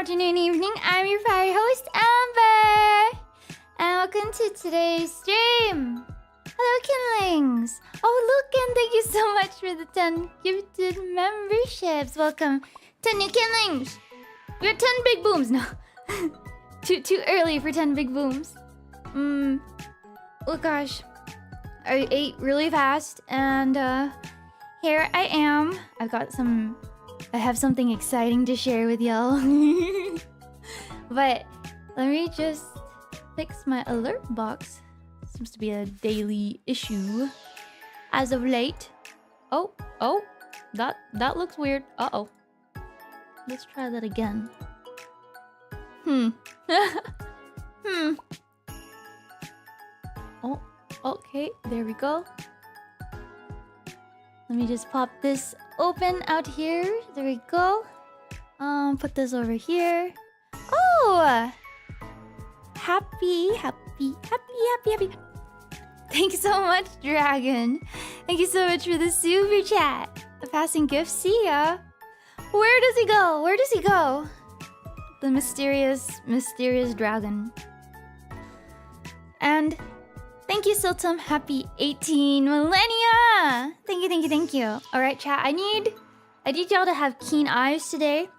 afternoon, evening. I'm your fire host, Amber. And welcome to today's stream. Hello, Kinlings. Oh, look, and thank you so much for the 10 gifted memberships. Welcome, 10 new Kinlings. We're 10 big booms now. too early for 10 big booms. Oh gosh. I ate really fast, and here I am. I have something exciting to share with y'all. But let me just fix my alert box Seems to be a daily issue as of late. Oh, that looks weird. Uh-oh. Let's try that again. Oh, okay, there we go. Let me just pop this open out here. There we go. Put this over here. Oh! Happy. Thank you so much, Dragon. Thank you so much for the super chat. The passing gift, see ya. Where does he go? Where does he go? The mysterious dragon. And thank you, Siltum. Happy 18 millennia. Thank you. All right, chat. I need y'all to have keen eyes today.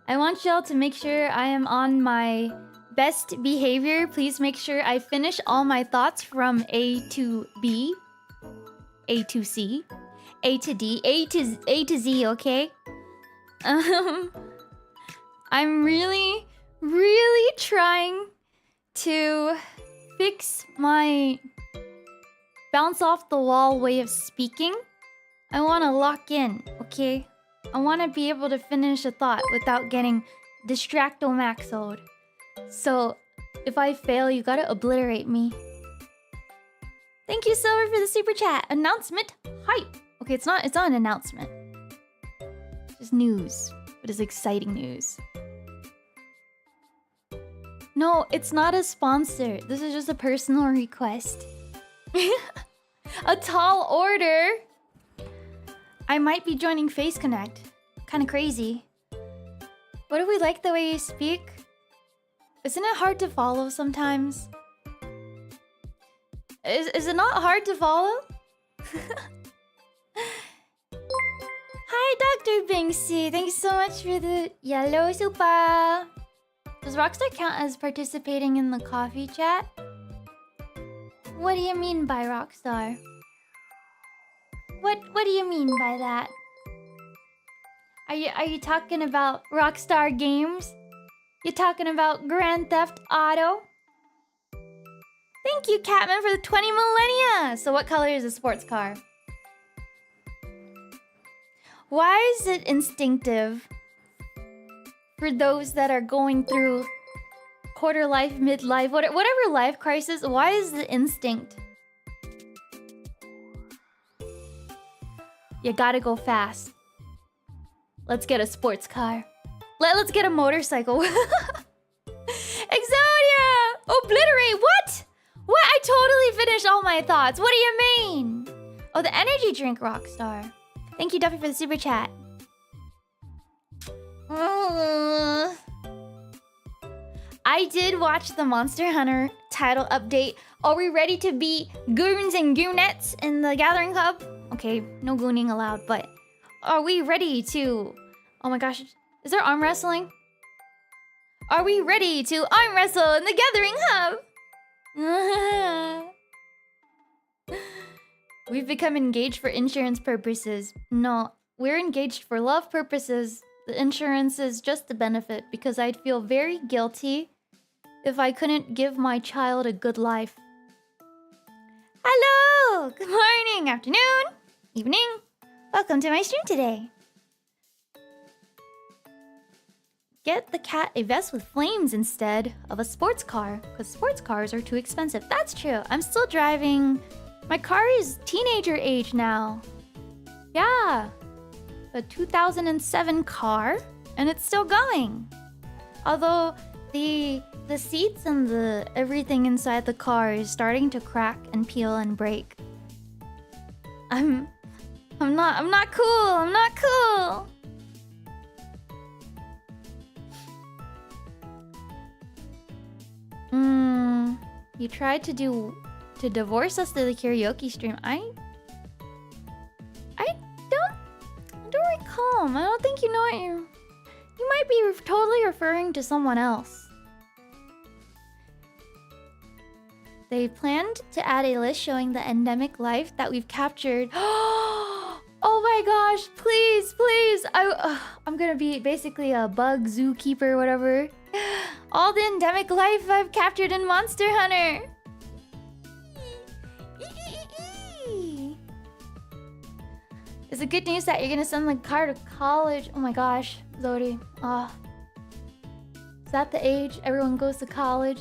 I want y'all to make sure I am on my best behavior. Please make sure I finish all my thoughts from A to B, A to C, A to D, A to Z, okay? I'm really trying to fix my bounce off the wall way of speaking. I want to lock in, okay? I want to be able to finish a thought without getting distracto-maxoed. So, if I fail, you gotta obliterate me. Thank you, Silver, for the super chat. Announcement hype. Okay, it's not an announcement. It's just news. But it's exciting news. No, it's not a sponsor. This is just a personal request. A tall order. I might be joining Face Connect. Kinda crazy. What if we like the way you speak? Isn't it hard to follow sometimes? Is it not hard to follow? Hi, Dr. Binksy. Thank you so much for the yellow super. Does Rockstar count as participating in the coffee chat? What do you mean by Rockstar? What do you mean by that? Are you talking about Rockstar Games? You talking about Grand Theft Auto? Thank you, Catman, for the 20 millennia! So what color is a sports car? Why is it instinctive for those that are going through quarter life, midlife, whatever life crisis? Why is the instinct? You gotta go fast. Let's get a sports car. Let's get a motorcycle. Exodia! Obliterate! What? What? I totally finished all my thoughts. What do you mean? Oh, the energy drink, Rockstar. Thank you, Duffy, for the super chat. I did watch the Monster Hunter title update. Are we ready to be goons and goonettes in the Gathering Hub? Okay, no gooning allowed, but are we ready to... Oh my gosh, is there arm wrestling? Are we ready to arm wrestle in the Gathering Hub? We've become engaged for insurance purposes. No, we're engaged for love purposes. The insurance is just a benefit because I'd feel very guilty if I couldn't give my child a good life. Hello! Good morning, afternoon, evening. Welcome to my stream today. Get the cat a vest with flames instead of a sports car, because sports cars are too expensive. That's true. I'm still driving. My car is teenager age now. Yeah. A 2007 car, and it's still going. Although the seats and the everything inside the car is starting to crack and peel and break. I'm not cool. I'm not cool. You tried to divorce us to the karaoke stream. I don't recall. I don't think you know what you might be totally referring to someone else. They planned to add a list showing the endemic life that we've captured. Oh my gosh, please. I'm gonna be basically a bug zookeeper, whatever. All the endemic life I've captured in Monster Hunter. It's a good news that you're gonna send the car to college. Oh my gosh, Zodi. Is that the age everyone goes to college?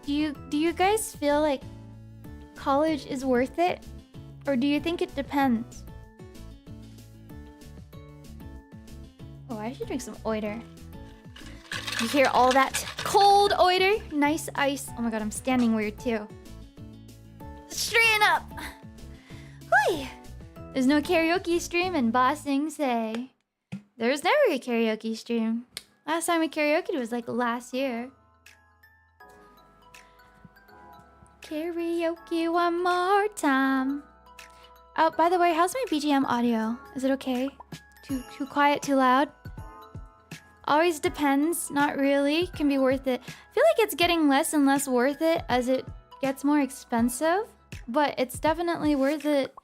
Do you guys feel like college is worth it? Or do you think it depends? Oh, I should drink some oiter. You hear all that cold oiter? Nice ice. Oh my god, I'm standing weird too. Straighten up! Hui! There's no karaoke stream and bossing say. There's never a karaoke stream. Last time we karaoke was like last year. Karaoke one more time. Oh, by the way, how's my BGM audio? Is it okay? Too quiet, too loud? Always depends, not really. Can be worth it. I feel like it's getting less and less worth it as it gets more expensive. But it's definitely worth it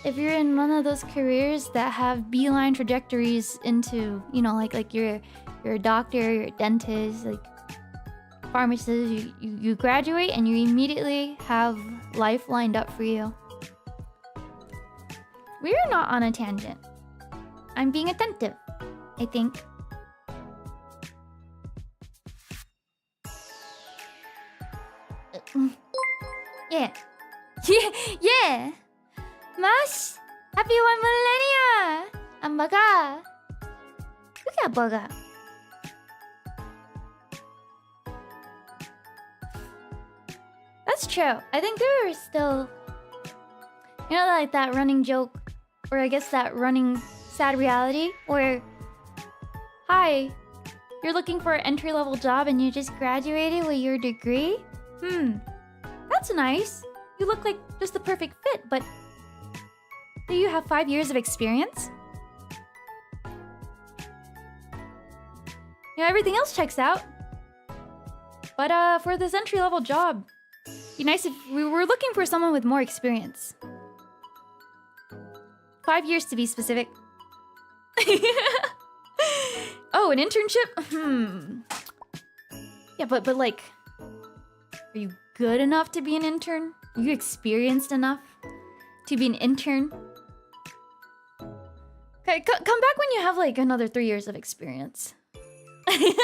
if you're in one of those careers that have beeline trajectories into, you know, like you're a doctor, you're a dentist, like pharmacist. You graduate and you immediately have life lined up for you. We're not on a tangent. I'm being attentive, I think. Yeah. Yeah. Mas, happy 1 millennia. Ang baga. Look at baga. That's true. I think there are still, you know, like that running joke, or I guess that running sad reality where, hi, you're looking for an entry-level job and you just graduated with your degree? That's nice. You look like just the perfect fit, but do you have 5 years of experience? You know, everything else checks out. But for this entry-level job, it'd be nice if we were looking for someone with more experience. 5 years to be specific. Oh, an internship? Yeah, but like, are you good enough to be an intern? Are you experienced enough to be an intern? Okay, come back when you have like another 3 years of experience. The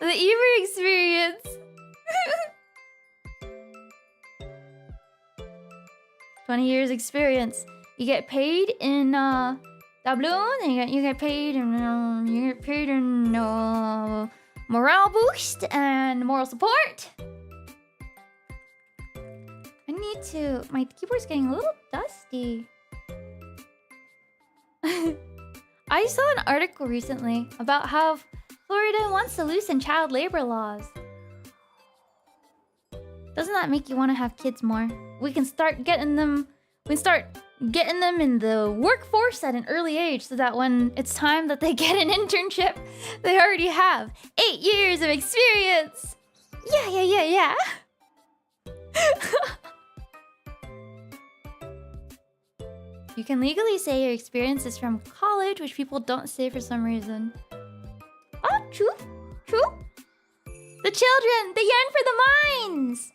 Eber experience. 20 years experience. You get paid in Dabloons, and you get paid in morale boost and moral support. I need to. My keyboard's getting a little dusty. I saw an article recently about how Florida wants to loosen child labor laws. Doesn't that make you want to have kids more? We can start getting them. We can start getting them in the workforce at an early age, so that when it's time that they get an internship, they already have 8 years of experience. Yeah. You can legally say your experience is from college, which people don't say for some reason. Oh, true. The children, they yearn for the mines.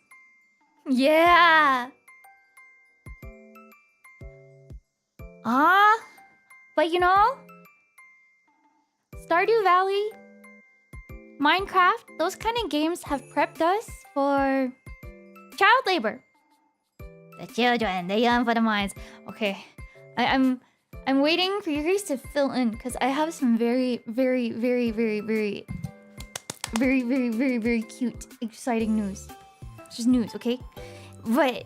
Yeah. But you know, Stardew Valley, Minecraft, those kind of games have prepped us for child labor. The children, they yearn for the mines. Okay, I'm waiting for you guys to fill in because I have some very cute, exciting news. It's just news, okay? But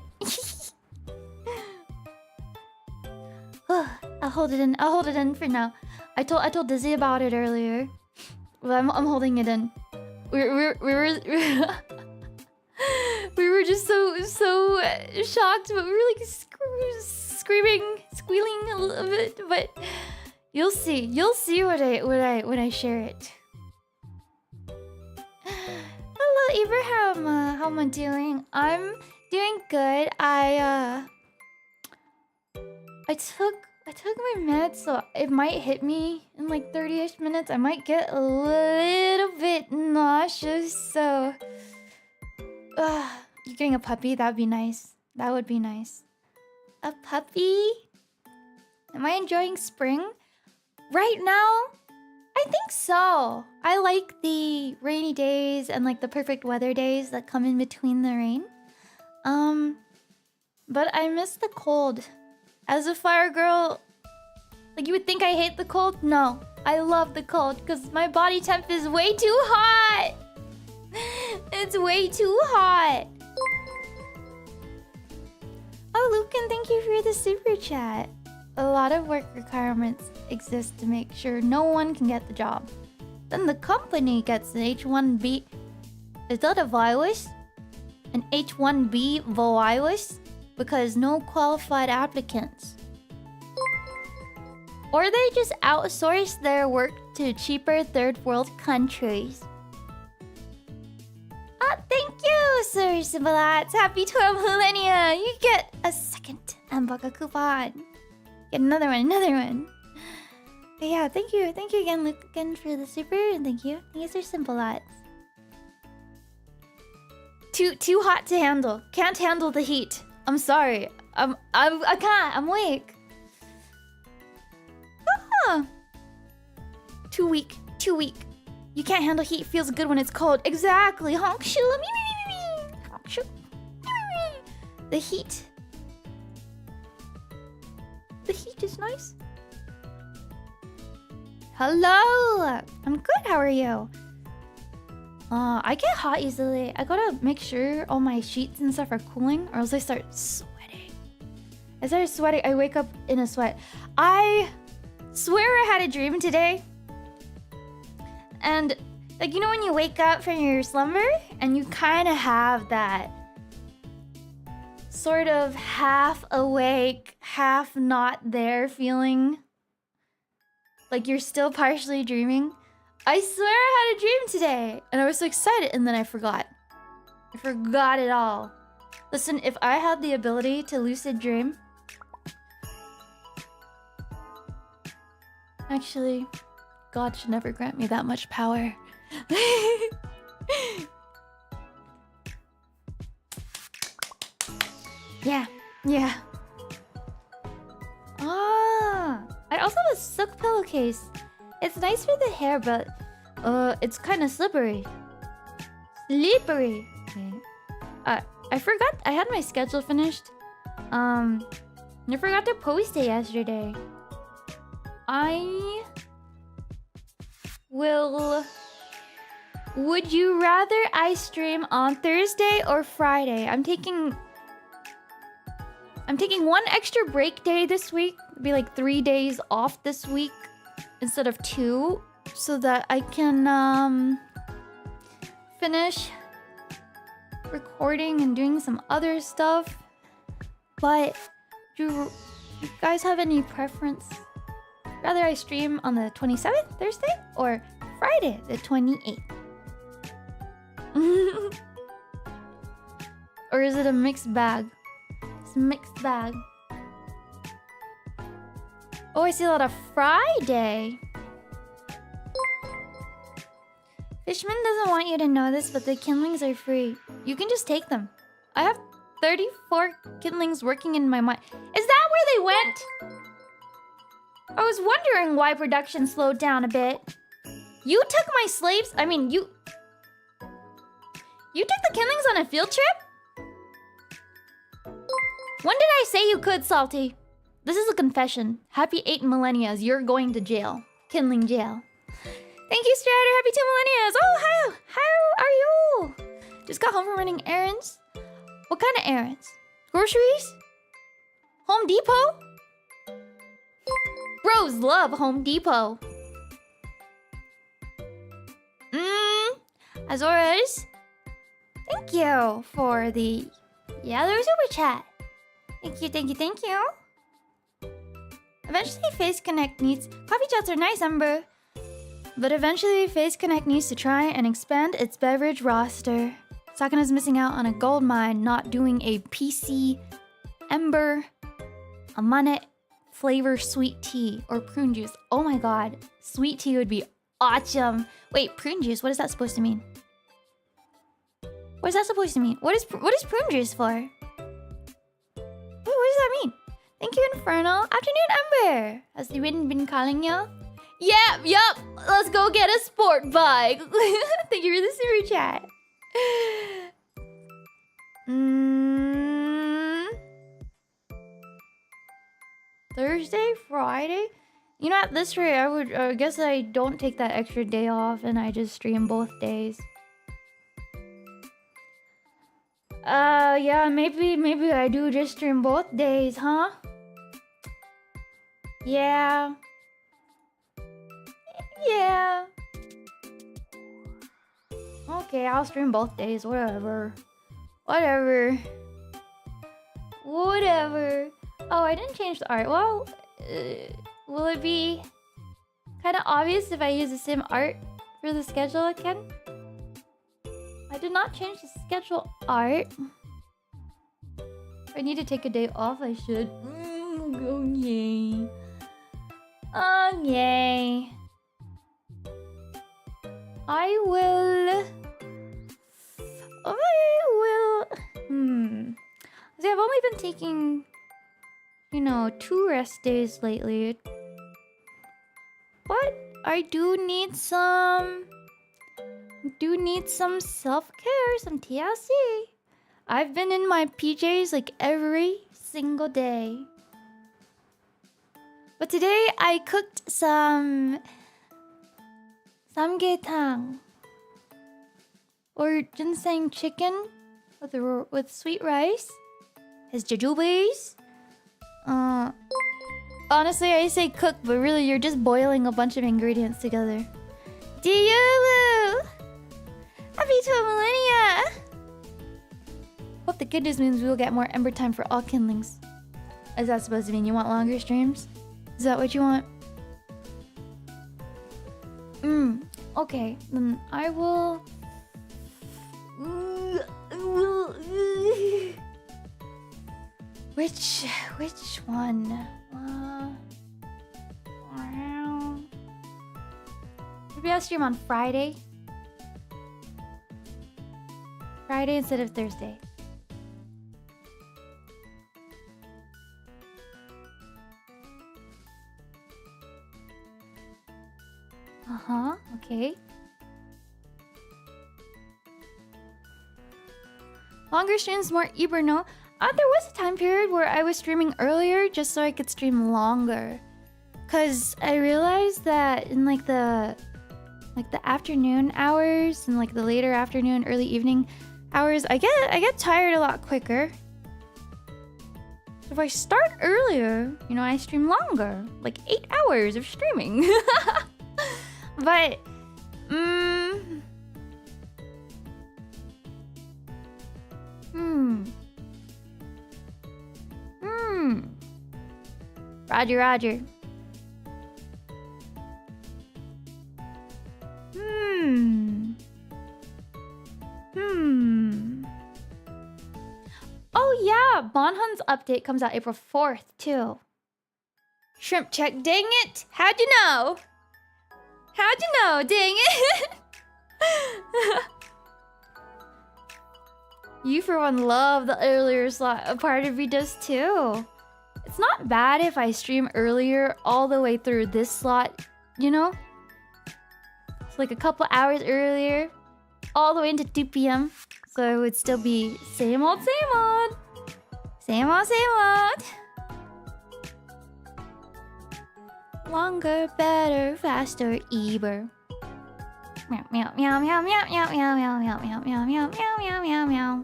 I'll hold it in for now. I told Dizzy about it earlier. Well, I'm holding it in. We were just so shocked, but we were like screaming, squealing a little bit. But you'll see when I share it. Hello, Abraham. How am I doing? I'm doing good. I took my meds, so it might hit me in like 30-ish minutes. I might get a little bit nauseous, so you're getting a puppy? That'd be nice. That would be nice. A puppy? Am I enjoying spring? Right now? I think so. I like the rainy days and like the perfect weather days that come in between the rain. But I miss the cold. As a fire girl, like you would think I hate the cold? No, I love the cold because my body temp is way too hot. It's way too hot. Oh, Lucan, thank you for the super chat. A lot of work requirements exist to make sure no one can get the job. Then the company gets an H1B. Is that a virus? An H1B virus? Because no qualified applicants. Or they just outsource their work to cheaper third world countries. Ah, thank you, Sir Sibilats. Happy 12 millennia. You get a second Amboka coupon. Get another one. But yeah, thank you again, Luke, again for the super, and thank you, Sir Simplats. Too hot to handle. Can't handle the heat. I'm sorry. I can't. I'm weak. Ah. Too weak. You can't handle heat. Feels good when it's cold. Exactly. The heat. The heat is nice. Hello. I'm good. How are you? I get hot easily. I gotta make sure all my sheets and stuff are cooling, or else I start sweating. I wake up in a sweat. I swear I had a dream today. And, like, you know when you wake up from your slumber, and you kind of have that sort of half awake, half not there feeling? Like you're still partially dreaming? I swear I had a dream today, and I was so excited, and then I forgot. I forgot it all. Listen, if I had the ability to lucid dream... Actually, God should never grant me that much power. Yeah. Ah, I also have a silk pillowcase. It's nice for the hair, but it's kind of slippery. Okay. I forgot I had my schedule finished. I forgot to post it yesterday. Would you rather I stream on Thursday or Friday? I'm taking one extra break day this week. It'll be like 3 days off this week instead of 2, so that I can finish recording and doing some other stuff. But do you guys have any preference? Rather I stream on the 27th, Thursday, or Friday, the 28th? Or is it a mixed bag? It's a mixed bag. Oh, I see a lot of Friday. Fishman doesn't want you to know this, but the kindlings are free. You can just take them. I have 34 kindlings working in my mind. Is that where they went? I was wondering why production slowed down a bit. You took my slaves? I mean, you took the kindlings on a field trip? When did I say you could, Salty? This is a confession. Happy 8 millennias. You're going to jail. Kindling jail. Thank you, Strider. Happy 2 millennias. Oh, how are you? Just got home from running errands. What kind of errands? Groceries? Home Depot? Bros love Home Depot. As always, thank you for the yellow super chat. Thank you. Eventually, Face Connect needs... Coffee chats are nice, Ember. But eventually, Face Connect needs to try and expand its beverage roster. Sakana's missing out on a gold mine, not doing a PC, Ember, Amane flavor sweet tea, or prune juice. Oh my god, sweet tea would be awesome. Wait, prune juice, what is that supposed to mean? What is that supposed to mean? What is prune juice for? does that mean? Thank you, Infernal. Afternoon, Ember. Has the wind been calling you? Yup. Let's go get a sport bike. Thank you for the super chat. Thursday, Friday? You know, at this rate, I guess I don't take that extra day off and I just stream both days. Yeah, maybe I do just stream both days, huh? Yeah. Okay, I'll stream both days, whatever. Oh, I didn't change the art. Well, will it be kind of obvious if I use the same art for the schedule again? I did not change the schedule art. If I need to take a day off, I should. Oh, yay. Oh, yay. I will. See, I've only been taking, 2 rest days lately. But I do need some self-care, some TLC. I've been in my PJs like every single day. But today I cooked some samgyetang or ginseng chicken with sweet rice. His jujubes. Honestly, I say cook, but really you're just boiling a bunch of ingredients together. Diulu! Happy 12 millennia! Hope the good news means we will get more Ember time for all kindlings. Is that supposed to mean you want longer streams? Is that what you want? Okay, then I will... Which one? Maybe I'll stream on Friday. Friday instead of Thursday. Okay. Longer streams, more Eber, no? There was a time period where I was streaming earlier just so I could stream longer. Cause I realized that in like the afternoon hours and like the later afternoon, early evening hours, I get tired a lot quicker. If I start earlier, I stream longer, like 8 hours of streaming. But Roger. Oh yeah, Bonhun's update comes out April 4th too. Shrimp check, dang it! How'd you know? Dang it! You for one love the earlier slot. A part of me does too. It's not bad if I stream earlier all the way through this slot, It's like a couple hours earlier, all the way into 2 p.m. So it would still be same old. Longer, better, faster, Eber. Meow, meow, meow, meow, meow, meow, meow, meow, meow, meow, meow, meow, meow, meow, meow.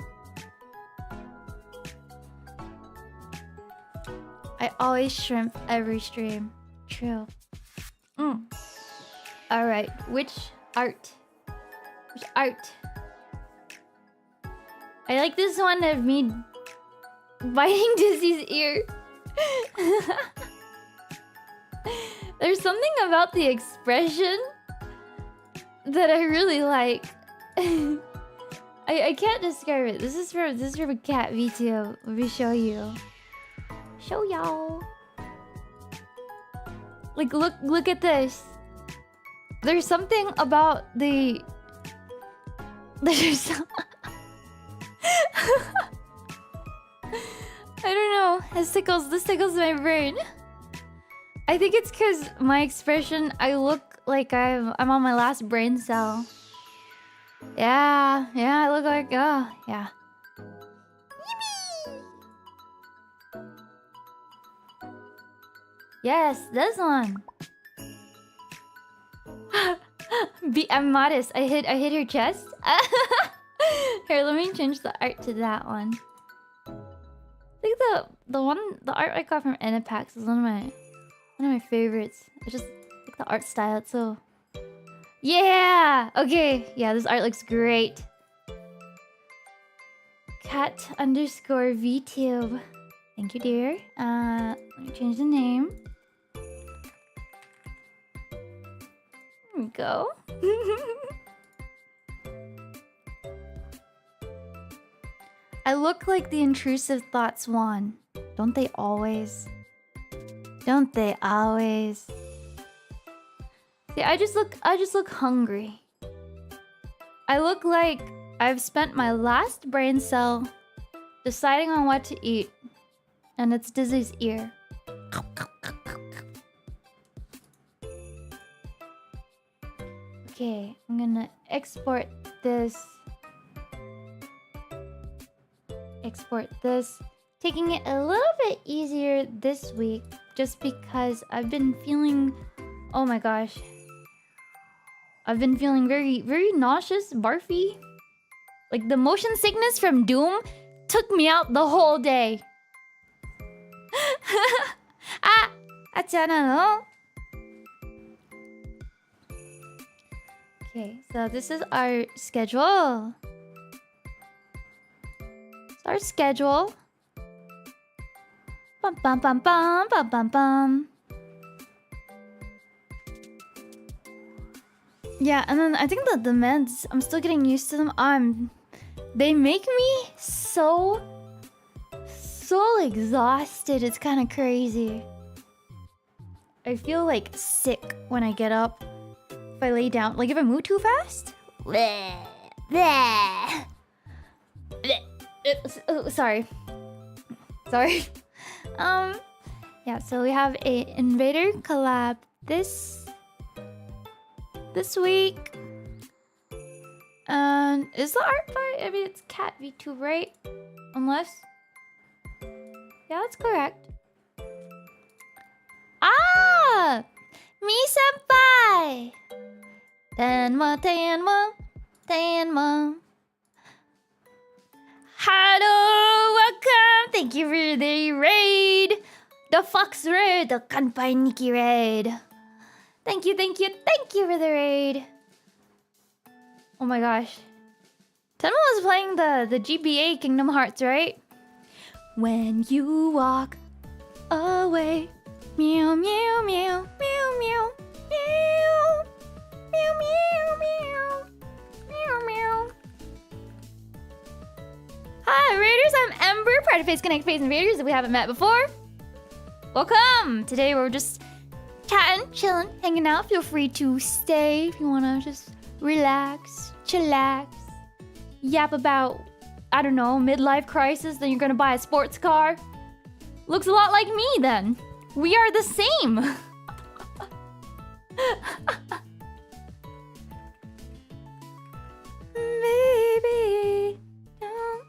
I always shrimp every stream. True. Alright, which art? I like this one of me biting Dizzy's ear. There's something about the expression that I really like. I can't describe it. This is from a cat video. Let me show you. Show y'all. Like look at this. There's something about the I don't know. This tickles my brain. I think it's because my expression, I look like I'm on my last brain cell. Yeah, I look like, oh, yeah. Yes, this one. I'm modest. I hit her chest. Here, let me change the art to that one. I think the art I got from NFX is one of my favorites. I just like the art style. It's so yeah. Okay, yeah, this art looks great. Cat_VTube. Thank you, dear. Let me change the name. There we go. I look like the intrusive thoughts one. Don't they always? Don't they always? See, I just look hungry. I look like I've spent my last brain cell deciding on what to eat. And it's Dizzy's ear. Okay, I'm gonna export this. Taking it a little bit easier this week just because I've been feeling, oh my gosh, I've been feeling very, very nauseous, barfy. Like the motion sickness from Doom took me out the whole day. Ah, okay, so this is our schedule. Our schedule. Bum bum bum bum bum bum bum. Yeah, and then I think that the meds, I'm still getting used to them. They make me so exhausted. It's kind of crazy. I feel like sick when I get up. If I lay down, like if I move too fast. Bleh, bleh. Sorry. Yeah, so we have a Invader collab this week. And is the art by, I mean, it's Cat V2, right? Unless, yeah, that's correct. Ah, me senpai. Tenma. Hello, welcome. Thank you for the raid. The Fox raid, the Kanpai Nikki raid. Thank you for the raid. Oh my gosh. Tenma was playing the GBA Kingdom Hearts, right? When you walk away. Meow, meow, meow, meow, meow, meow. Meow, meow, meow. Meow, meow. Hi, Raiders. I'm Ember, part of Face Connect Face Invaders if we haven't met before. Welcome. Today we're just chatting, chilling, hanging out. Feel free to stay if you want to just relax, chillax, yap about, I don't know, midlife crisis. Then you're going to buy a sports car. Looks a lot like me then. We are the same. Maybe don't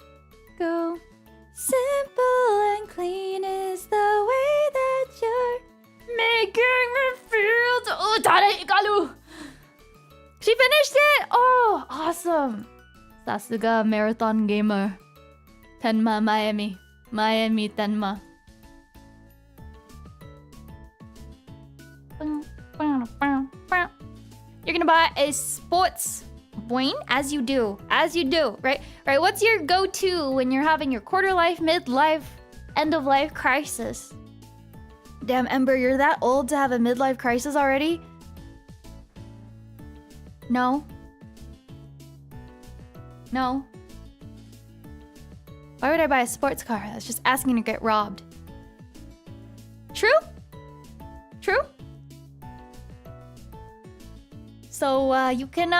go. Simple and clean is the way that you're making me feel. Oh, Galu. She finished it. Oh, awesome. Zatsudan marathon gamer. Tenma Miami. Miami Tenma. You're gonna buy a sports Boing, as you do, right? Right. What's your go-to when you're having your quarter life, midlife, end of life crisis? Damn, Ember, you're that old to have a midlife crisis already? No. No. Why would I buy a sports car? That's just asking to get robbed. True? True? So, you can,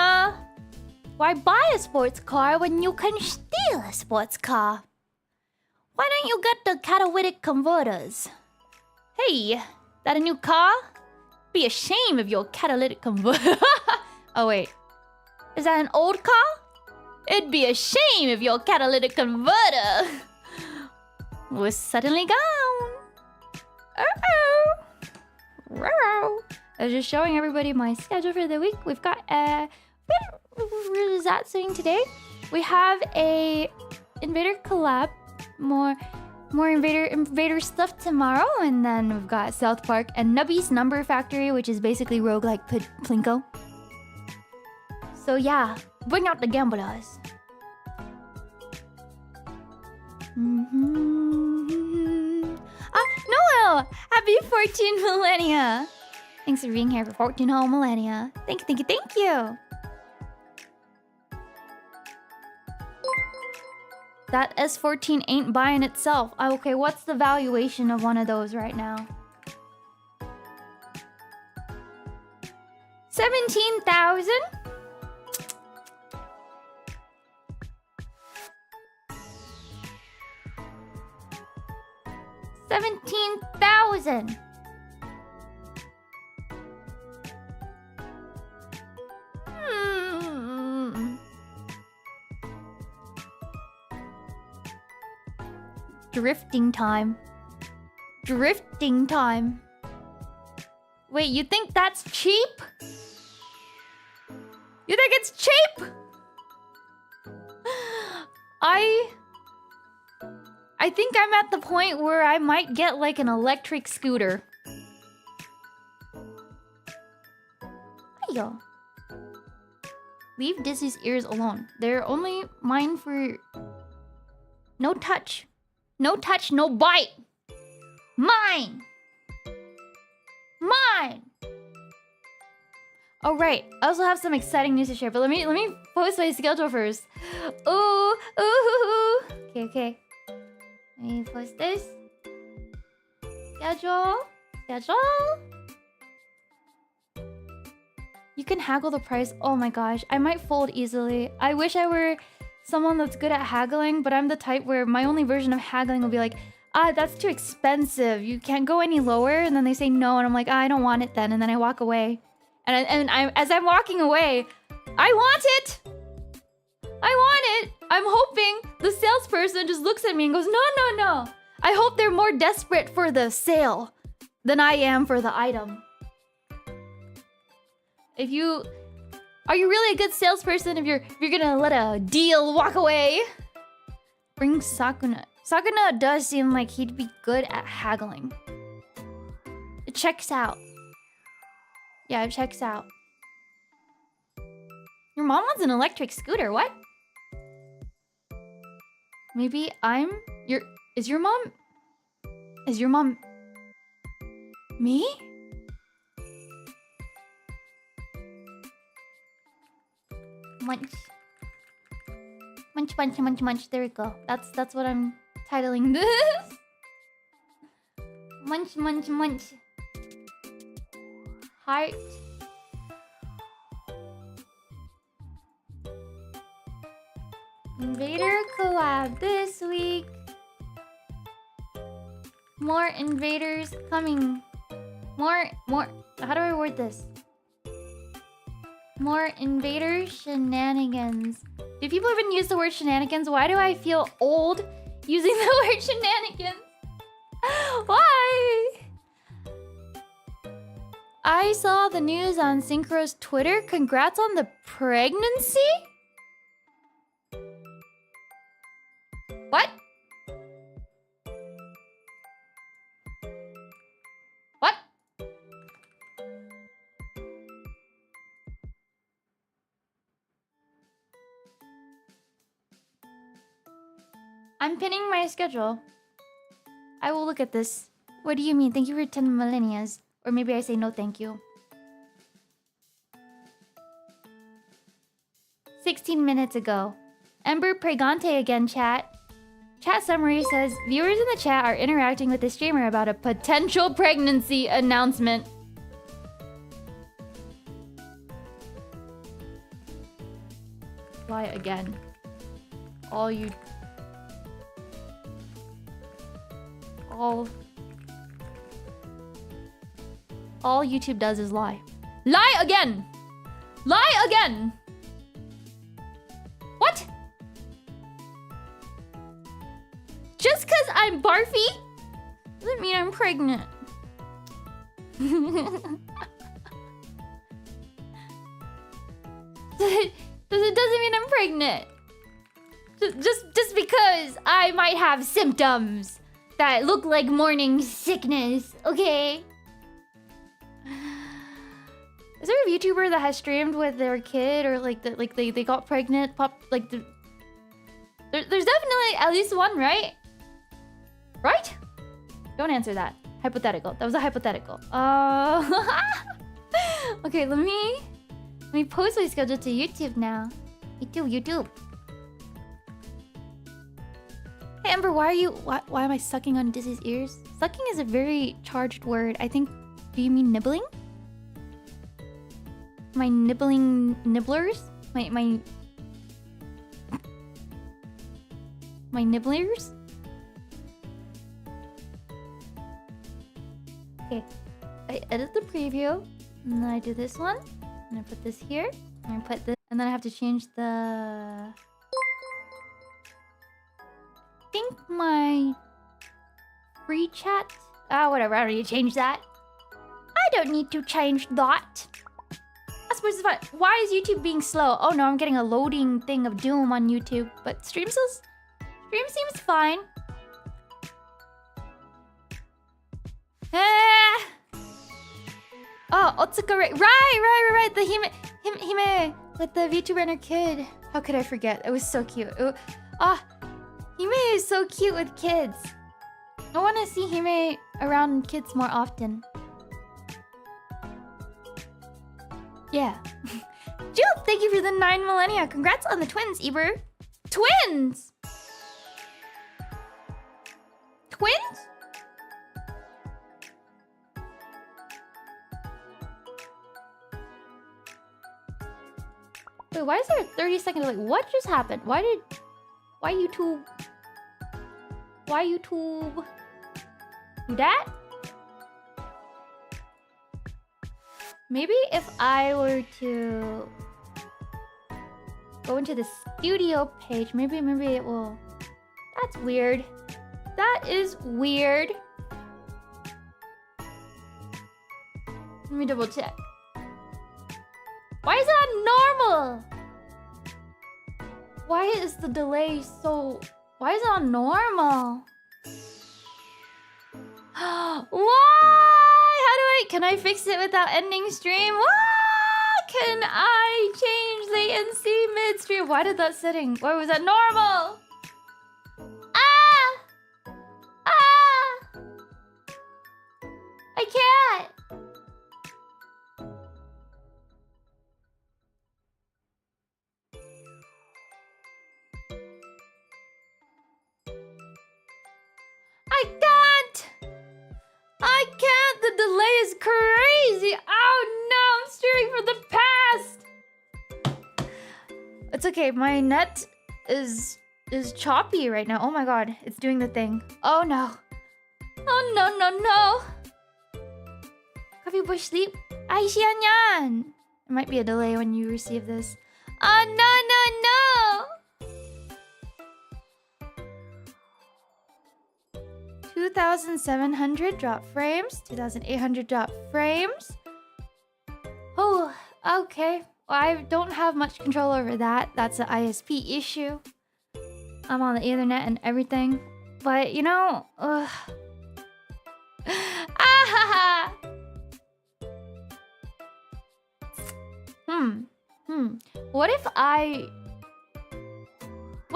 why buy a sports car when you can steal a sports car? Why don't you get the catalytic converters? Hey, that a new car? Be a shame if your catalytic converter. Oh wait, is that an old car? It'd be a shame if your catalytic converter was suddenly gone. Uh-oh. I was just showing everybody my schedule for the week. We've got we're Zatsudan today. We have a Invader collab, more Invader stuff tomorrow, and then we've got South Park and Nubby's Number Factory, which is basically roguelike Plinko. So yeah, bring out the gamblers. Noel! Happy 14 millennia! Thanks for being here for 14 whole millennia. Thank you. That S14 ain't buying itself. Okay, what's the valuation of one of those right now? 17,000? $17,000. Drifting time. Wait, you think that's cheap? You think it's cheap? I think I'm at the point where I might get like an electric scooter. Hiya. Leave Dizzy's ears alone. They're only mine for... No touch. No touch, no bite. Mine. Oh right, I also have some exciting news to share, but let me post my schedule first. Ooh. Okay. Let me post this. Schedule. You can haggle the price. Oh my gosh, I might fold easily. I wish I were someone that's good at haggling, but I'm the type where my only version of haggling will be like, that's too expensive. You can't go any lower. And then they say no, and I'm like, I don't want it then. And then I walk away. And as I'm walking away, I want it. I'm hoping the salesperson just looks at me and goes, no. I hope they're more desperate for the sale than I am for the item. Are you really a good salesperson if you're gonna let a deal walk away? Bring Sakuna. Sakuna does seem like he'd be good at haggling. It checks out. Yeah, it checks out. Your mom wants an electric scooter, what? Maybe I'm your... Is your mom me? Munch. There we go. That's what I'm titling this. Munch. Heart. Invader collab this week. More invaders coming. More. How do I word this? More invader shenanigans. Do people even use the word shenanigans? Why do I feel old using the word shenanigans? Why? I saw the news on Synchro's Twitter. Congrats on the pregnancy? What? What? I'm pinning my schedule. I will look at this. What do you mean? Thank you for 10 millennias. Or maybe I say no thank you. 16 minutes ago. Ember pregante again, chat. Chat summary says, viewers in the chat are interacting with the streamer about a potential pregnancy announcement. Lie again. All you... All YouTube does is lie. Lie again! Lie again! What? Just because I'm barfy doesn't mean I'm pregnant. It doesn't mean I'm pregnant. Just because I might have symptoms that look like morning sickness, okay? Is there a YouTuber that has streamed with their kid or like they got pregnant? There's definitely at least one, right? Right? Don't answer that. Hypothetical. That was a hypothetical. Okay, let me post my schedule to YouTube now. YouTube. Hey Ember, why am I sucking on Dizzy's ears? Sucking is a very charged word. I think. Do you mean nibbling? My nibbling nibblers? My nibblers? Okay. I edit the preview. And then I do this one. And I put this here. And I put this. And then I have to change the... I think my... free chat? Whatever. I don't need to change that. I don't need to change that. I suppose it's fine. Why is YouTube being slow? Oh no, I'm getting a loading thing of doom on YouTube. But stream seems fine. Oh, Otsuka, right. The Hime with the VTuber and her kid. How could I forget? It was so cute. Hime is so cute with kids. I want to see Hime around kids more often. Yeah. Jill, thank you for the 9 millennia. Congrats on the twins, Eber. Twins! Twins? Wait, why is there a 30-second delay? What just happened? Why YouTube do that? Maybe if I were to go into the studio page, maybe it will... That's weird. That is weird. Let me double check. Why is that normal? Why is the delay so... Why is it not normal? Why? Can I fix it without ending stream? Why? Can I change latency mid-stream? Why did that setting? Why was that normal? I can't. I can't! The delay is crazy! Oh no! I'm streaming from the past! It's okay, my net is choppy right now. Oh my god, it's doing the thing. Oh no. Oh no. Coffee bush sleep? Ay, siyan yan! There might be a delay when you receive this. Oh no! 2,700 drop frames, 2,800 drop frames. Oh, okay. Well, I don't have much control over that. That's an ISP issue. I'm on the Ethernet and everything. But, you know... What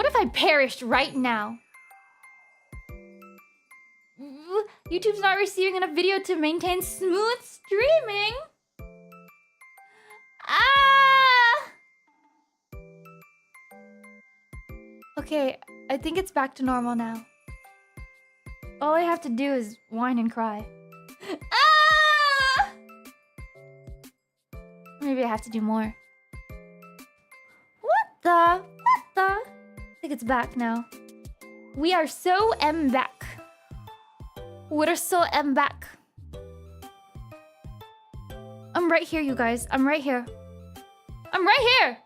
if I perished right now? YouTube's not receiving enough video to maintain smooth streaming. Okay, I think it's back to normal now. All I have to do is whine and cry. Maybe I have to do more. What the? I think it's back now. We are so back. We're so am back. I'm right here, you guys. I'm right here. I'm right here.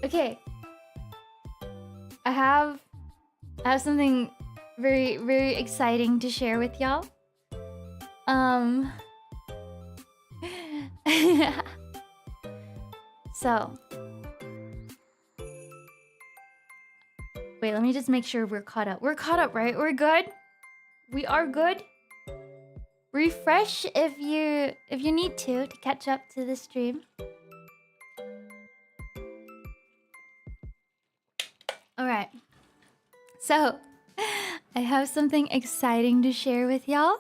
Okay. I have something very, very exciting to share with y'all. So wait, let me just make sure we're caught up. We're caught up, right? We're good? We are good? Refresh if you need to catch up to the stream. Alright. So I have something exciting to share with y'all.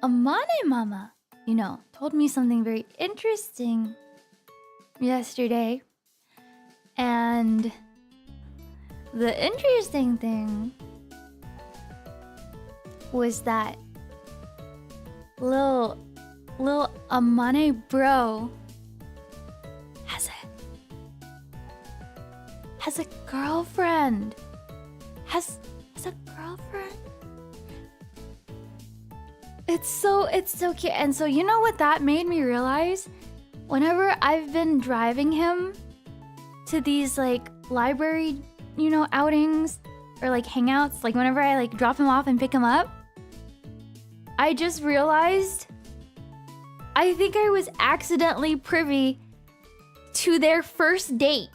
Amane Mama, you know, told me something very interesting yesterday. And the interesting thing was that little Amane bro has a girlfriend. Has a girlfriend. It's so cute. And so you know what that made me realize? Whenever I've been driving him to these like library, you know, outings or like hangouts, like whenever I like drop him off and pick him up, I just realized I think I was accidentally privy to their first date.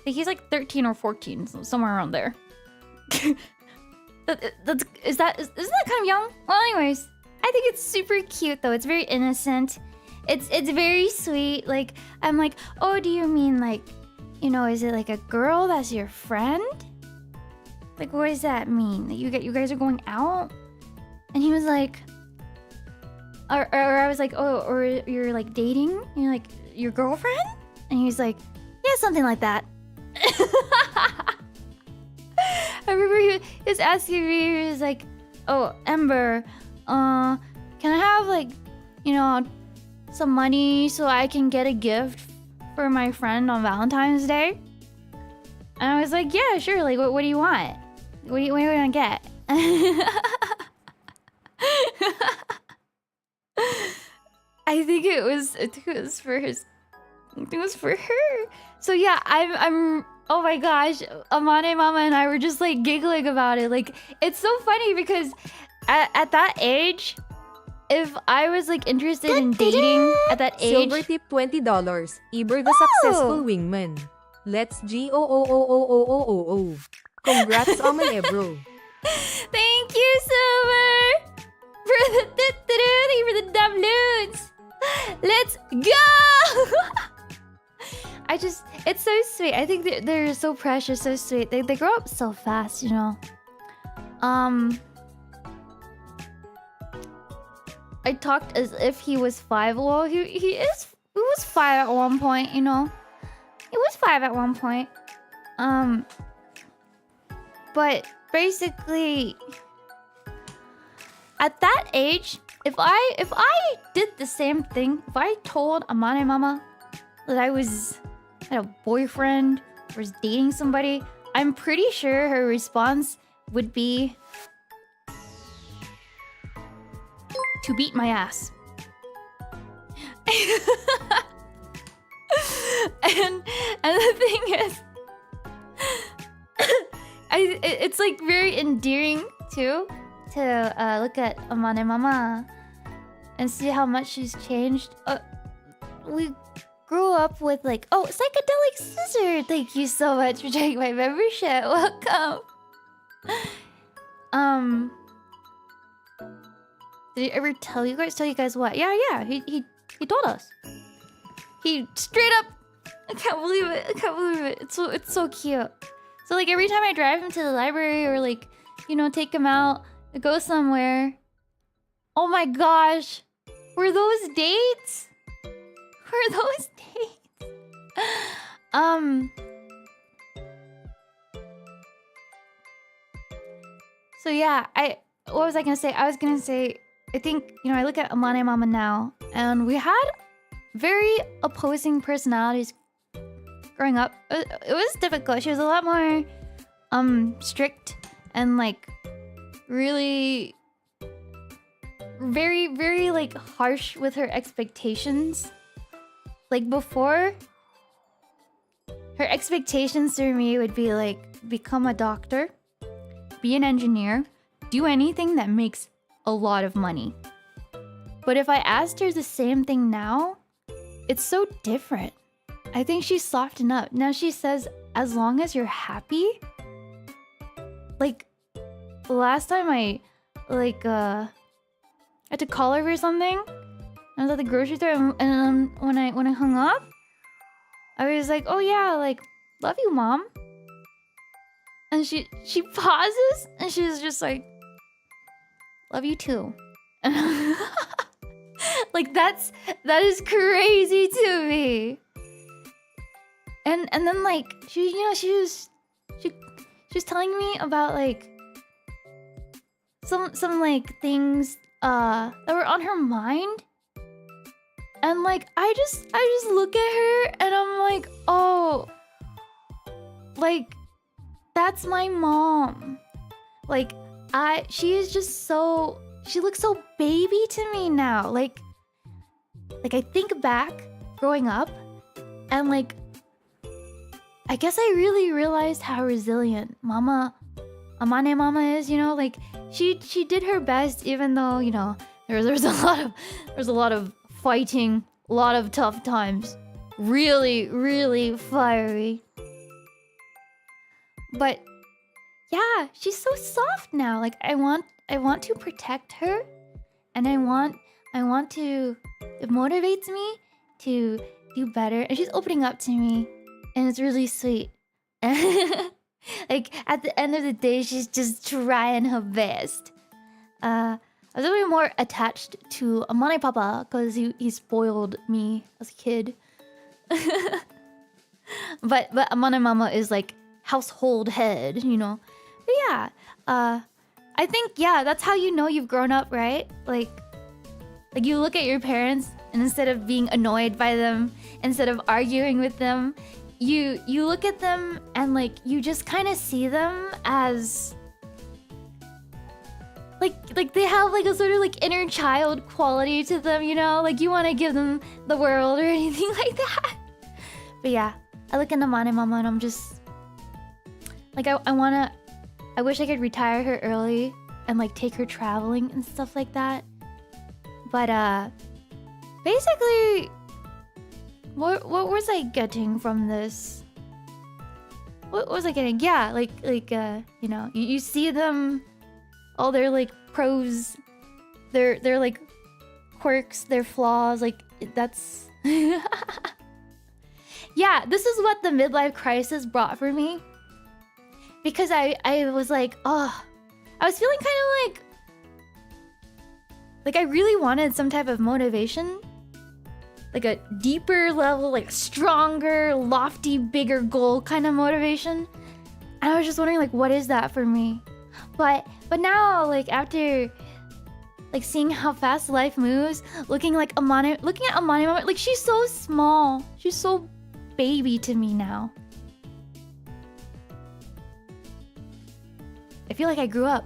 He's like 13 or 14, so somewhere around there. Isn't that kind of young? Well, anyways, I think it's super cute though. It's very innocent. It's very sweet. Like I'm like, oh, do you mean like, you know, is it like a girl that's your friend? Like, what does that mean? That you guys are going out? And he was like, or I was like, oh, or you're like dating? You're like your girlfriend? And he was like, yeah, something like that. I remember he was asking me, he was like, oh, Ember, can I have like, you know, some money so I can get a gift for my friend on Valentine's Day? And I was like, yeah, sure, like, what do you want? What do you want to get? I think it was for his, I think it was for her. So yeah, I'm oh my gosh, Amane Mama and I were just like giggling about it. Like, it's so funny because at that age, if I was like interested in dating at that age, silver tip $20. Eber the successful wingman. Let's go. Congrats, Amane bro. Thank you, Silver, for the Dabloons. Let's go. It's so sweet. I think they're so precious, so sweet. They grow up so fast, you know. I talked as if he was 5. Well, he was 5 at one point, you know. He was 5 at one point. But basically, at that age, if I did the same thing, if I told Amane Mama that I had a boyfriend or was dating somebody, I'm pretty sure her response would be to beat my ass. and the thing is, it's like very endearing too to look at Amane Mama and see how much she's changed. We grew up with like, oh, psychedelic scissor. Thank you so much for checking my membership. Welcome. Did he ever tell you guys what? Yeah. He told us. He straight up. I can't believe it. It's so cute. So like every time I drive him to the library or like, you know, take him out, go somewhere. Oh my gosh, were those dates? Were those dates? So yeah, what was I gonna say? I was gonna say, I think, you know, I look at Amane Mama now, and we had very opposing personalities growing up. It was difficult. She was a lot more strict and like really very, very like harsh with her expectations. Like before, her expectations for me would be like become a doctor, be an engineer, do anything that makes a lot of money. But if I asked her the same thing now, it's so different. I think she's softened up. Now she says, as long as you're happy. Like, the last time I, like, had to call her for something, I was at the grocery store, and when I hung up, I was like, oh yeah, like, love you, Mom. And she pauses, and she's just like, love you too. Like, that is crazy to me. And then like she was telling me about like some like things that were on her mind. And like I just look at her and I'm like, oh, like that's my mom. Like she is just so, she looks so baby to me now. Like I think back growing up and like I guess I really realized how resilient Amane Mama is, you know, like she did her best even though, you know, there's a lot of fighting, a lot of tough times. Really, really fiery. But yeah, she's so soft now. Like I want to protect her, and I want to, it motivates me to do better, and she's opening up to me, and it's really sweet. Like at the end of the day, she's just trying her best. I was really more attached to Amane Papa because he spoiled me as a kid. but Amane Mama is like household head, you know. But yeah, I think that's how you know you've grown up, right? Like you look at your parents, and instead of being annoyed by them, instead of arguing with them, you look at them and like you just kind of see them as like they have like a sort of like inner child quality to them, you know? Like you want to give them the world or anything like that. But yeah, I look at Amane Mama and I'm just like I wish I could retire her early and like take her traveling and stuff like that. But basically, what was I getting from this? What was I getting? Yeah, like you know, you see them, all their like pros, their like quirks, their flaws, like that's yeah, this is what the midlife crisis brought for me. Because I was like, oh, I was feeling kind of like I really wanted some type of motivation. Like a deeper level, like stronger, lofty, bigger goal kind of motivation. And I was just wondering like, what is that for me? But now, like after like seeing how fast life moves, looking at Amane Mama, like she's so small. She's so baby to me now. I feel like I grew up.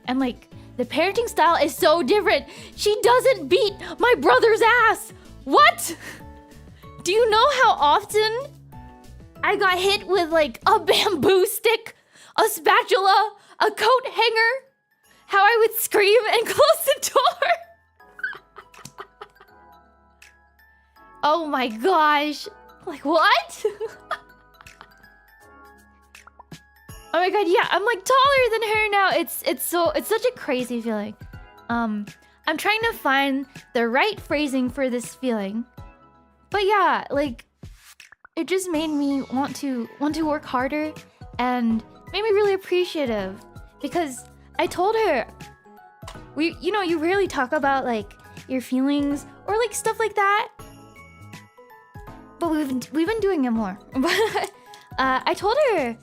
And like the parenting style is so different. She doesn't beat my brother's ass. What? Do you know how often I got hit with like a bamboo stick, a spatula, a coat hanger? How I would scream and close the door? Oh my gosh. Like what? Oh my god, yeah, I'm like taller than her now. It's such a crazy feeling. I'm trying to find the right phrasing for this feeling. But yeah, like it just made me want to work harder and made me really appreciative because I told her you rarely talk about like your feelings or like stuff like that. But we've been doing it more. I told her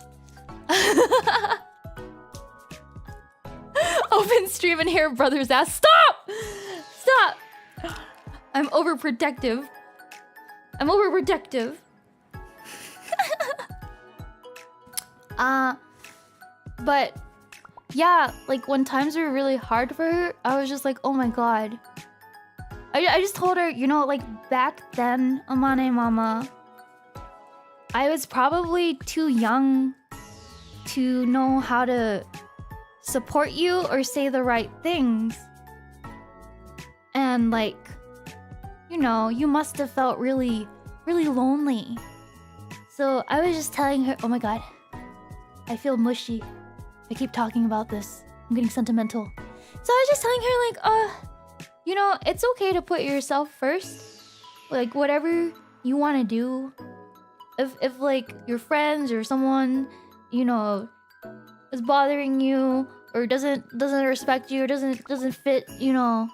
Open stream and hair brother's ass. Stop! Stop! I'm overprotective. I'm overprotective. But yeah, like when times were really hard for her, I was just like, oh my god. I just told her, you know, like back then, Amane Mama, I was probably too young to know how to support you or say the right things. And like, you know, you must have felt really, really lonely. So I was just telling her, oh my god, I feel mushy. I keep talking about this. I'm getting sentimental. So I was just telling her like, you know, it's okay to put yourself first. Like whatever you want to do. If like your friends or someone, you know, is bothering you or doesn't respect you or doesn't fit, you know,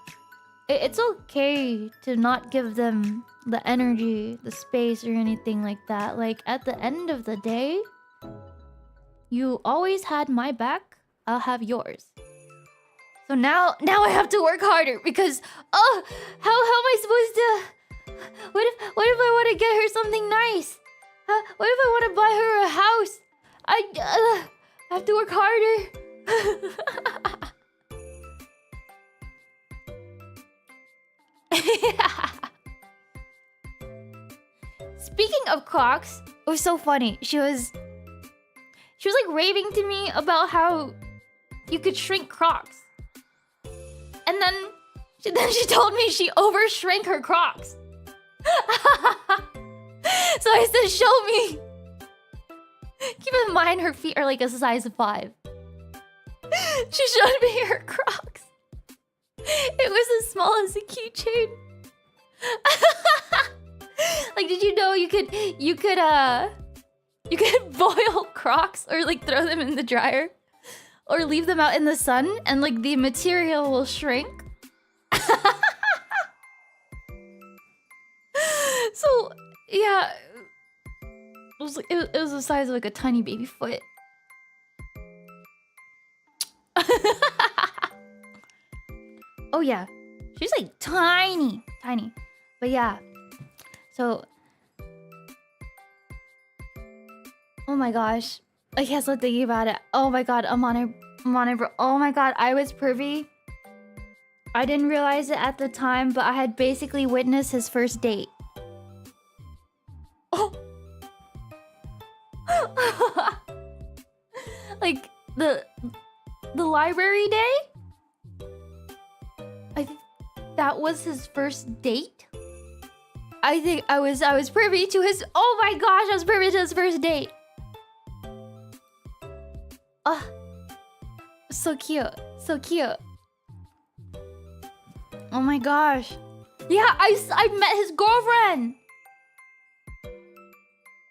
it's okay to not give them the energy, the space or anything like that. Like at the end of the day, you always had my back, I'll have yours. So now I have to work harder because how am I supposed to? What if I want to get her something nice? What if I want to buy her a house? I have to work harder. Yeah. Speaking of Crocs, it was so funny. She was like raving to me about how you could shrink Crocs. And then she told me she overshrank her Crocs. So I said, show me. Keep in mind her feet are like a size 5. She showed me her Crocs. It was as small as a keychain. Like, did you know you could boil Crocs or like throw them in the dryer or leave them out in the sun and like the material will shrink? So yeah, it was the size of like a tiny baby foot. Oh yeah, she's like tiny. But yeah, so oh my gosh, I can't stop thinking about it. Oh my god, Amane, bro. Oh my god, I was privy. I didn't realize it at the time, but I had basically witnessed his first date. Oh. Like the library day? I think that was his first date. I think I was privy to his. Oh my gosh, I was privy to his first date. So cute, so cute. Oh my gosh. Yeah, I met his girlfriend.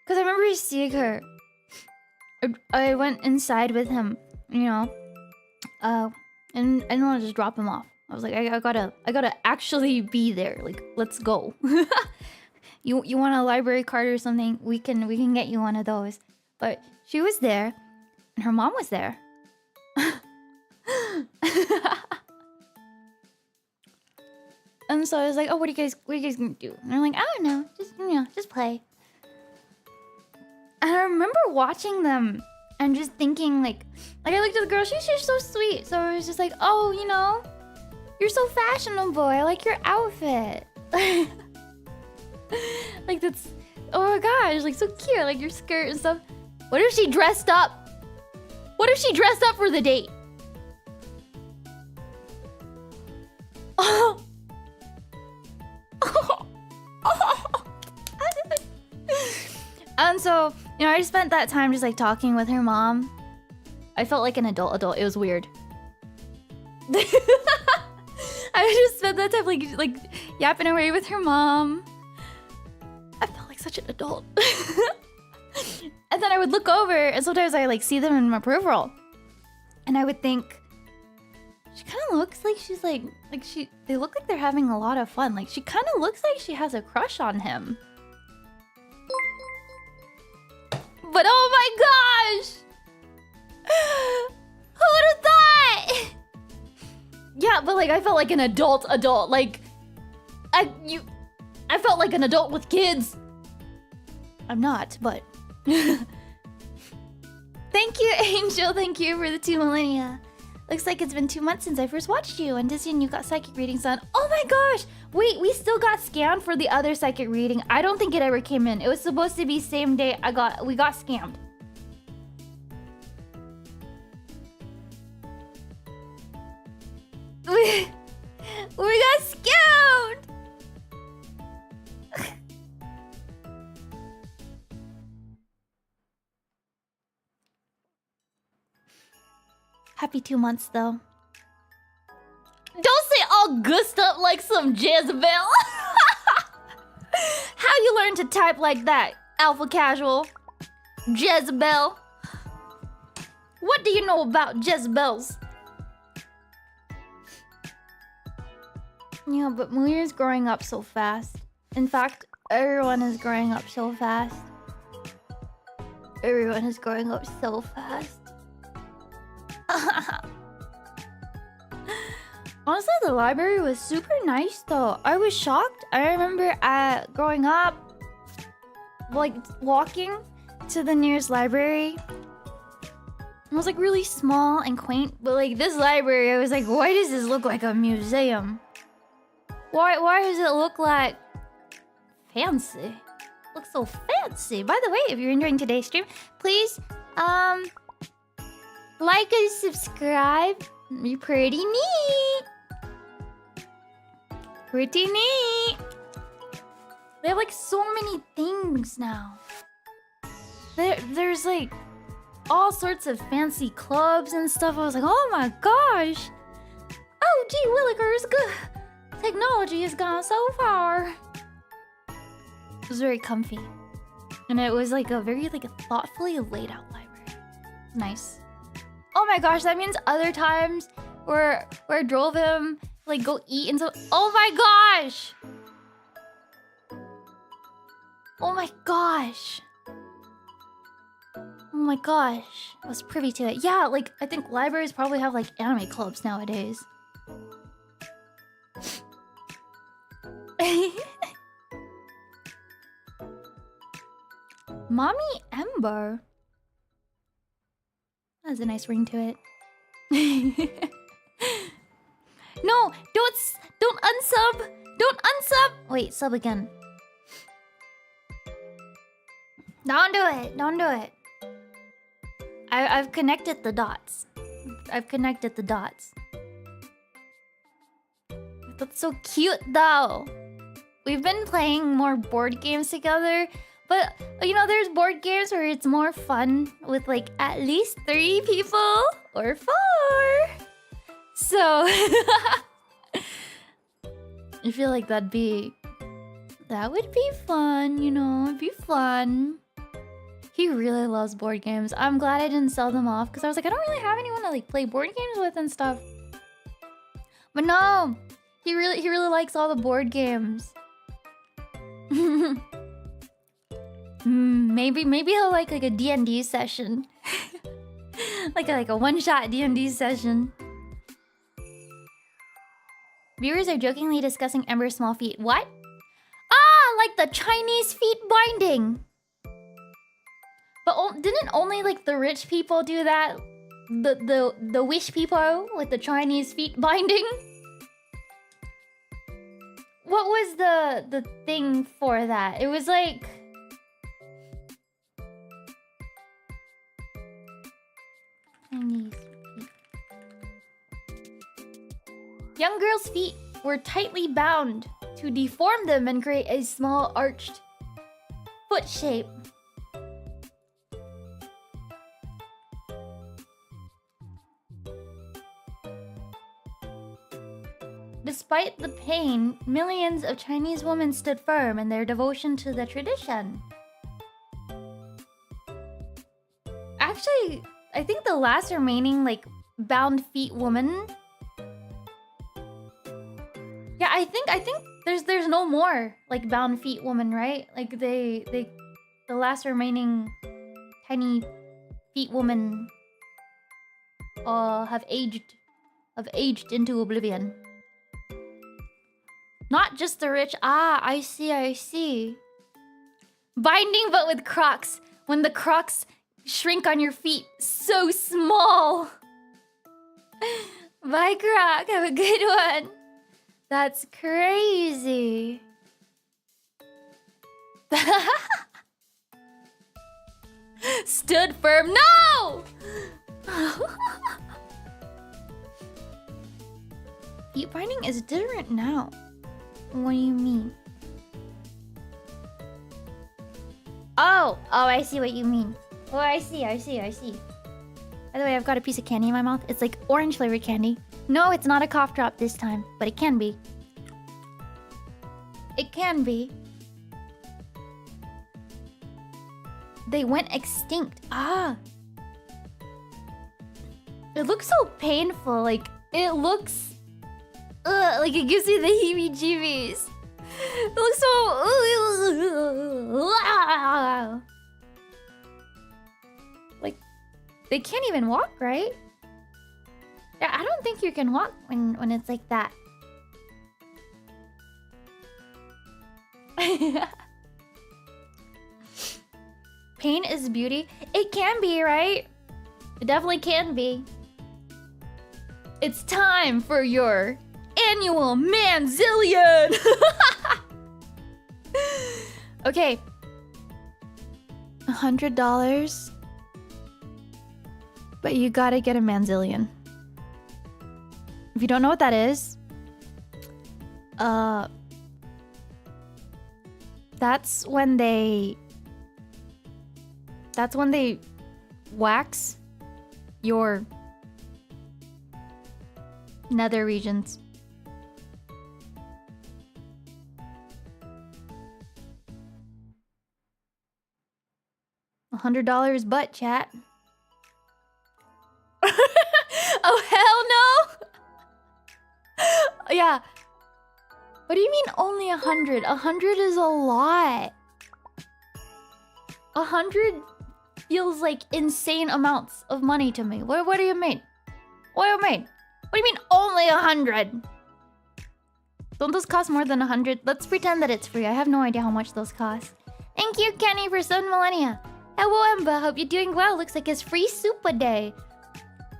Cause I remember seeing her. I went inside with him, you know, and I didn't want to just drop him off. I was like, I gotta actually be there. Like, let's go. You want a library card or something? We can get you one of those. But she was there, and her mom was there. And so I was like, oh, what are you guys gonna do? And they're like, I don't know, just play. And I remember watching them and just thinking like I looked at the girl, she's just so sweet. So I was just like, oh, you know, you're so fashionable. I like your outfit. Like that's, oh my gosh, like so cute, like your skirt and stuff. What if she dressed up? What if she dressed up for the date? Oh. And so, you know, I just spent that time just like talking with her mom. I felt like an adult. It was weird. I just spent that time like yapping away with her mom. I felt like such an adult. And then I would look over, and sometimes I like see them in my peripheral, and I would think, she kind of looks like she's like they look like they're having a lot of fun. Like she kind of looks like she has a crush on him. But oh my gosh! Who would have thought? Yeah, but like I felt like an adult. Like I felt like an adult with kids. I'm not, but thank you, Angel. Thank you for the 2 millennia. Looks like it's been 2 months since I first watched you, and Disney and you got psychic readings on. Oh my gosh! Wait, we still got scammed for the other psychic reading. I don't think it ever came in. It was supposed to be same day we got scammed. We got scammed! Happy 2 months, though. Don't say all gussed up like some Jezebel. How you learn to type like that, Alpha Casual? Jezebel. What do you know about Jezebels? Yeah, but Muir's growing up so fast. In fact, everyone is growing up so fast. Everyone is growing up so fast. Honestly, the library was super nice though. I was shocked. I remember growing up, like walking to the nearest library. It was like really small and quaint, but like this library, I was like, why does this look like a museum? Why does it look like fancy? Looks so fancy. By the way, if you're enjoying today's stream, please like and subscribe. Be pretty neat. Pretty neat. They have like so many things now. There's like all sorts of fancy clubs and stuff. I was like, oh my gosh. Oh gee willikers, good. Technology has gone so far. It was very comfy. And it was like a very thoughtfully laid out library. Nice. Oh my gosh, that means other times where I drove him, like go eat and so. Oh my gosh! Oh my gosh! Oh my gosh! I was privy to it. Yeah, like I think libraries probably have like anime clubs nowadays. Mommy Ember. That has a nice ring to it. No, don't unsub. Don't unsub. Wait, sub again. Don't do it. Don't do it. I've connected the dots. I've connected the dots. That's so cute though. We've been playing more board games together, but you know, there's board games where it's more fun with like at least 3 people or 4. So I feel like that would be fun, you know, it'd be fun. He really loves board games. I'm glad I didn't sell them off because I was like, I don't really have anyone to like play board games with and stuff. But no, he really likes all the board games. Maybe he'll like a D&D session. like a one-shot D&D session. Viewers are jokingly discussing Ember's small feet. What? Ah, like the Chinese feet binding. But didn't only like the rich people do that? The wish people with the Chinese feet binding? What was the thing for that? It was like Chinese feet. Young girls' feet were tightly bound to deform them and create a small arched foot shape. Despite the pain, millions of Chinese women stood firm in their devotion to the tradition. Actually, I think the last remaining like bound feet woman. Yeah, I think there's no more like bound feet woman, right? Like the last remaining tiny feet woman have aged into oblivion. Not just the rich. Ah, I see. Binding but with Crocs. When the Crocs shrink on your feet so small. Bye, Croc. Have a good one. That's crazy. Stood firm. No! Feet binding is different now. What do you mean? Oh, I see what you mean. Oh, I see. By the way, I've got a piece of candy in my mouth. It's like orange flavored candy. No, it's not a cough drop this time, but it can be. It can be. They went extinct. Ah. It looks so painful. Like, it looks... like it gives me the heebie-jeebies. It looks so... Like, they can't even walk, right? Yeah, I don't think you can walk when it's like that. Pain is beauty. It can be, right? It definitely can be. It's time for your annual manzillion. Okay. $100. But you gotta get a manzillion. If you don't know what that is, that's when they wax your nether regions. $100 butt, chat. Oh, hell no! Yeah. What do you mean only 100? 100 is a lot. 100 feels like insane amounts of money to me. What do you mean? What do you mean? What do you mean only 100? Don't those cost more than 100? Let's pretend that it's free. I have no idea how much those cost. Thank you, Kenny, for 7 millennia. Hello, Ember. Hope you're doing well. Looks like it's free super day.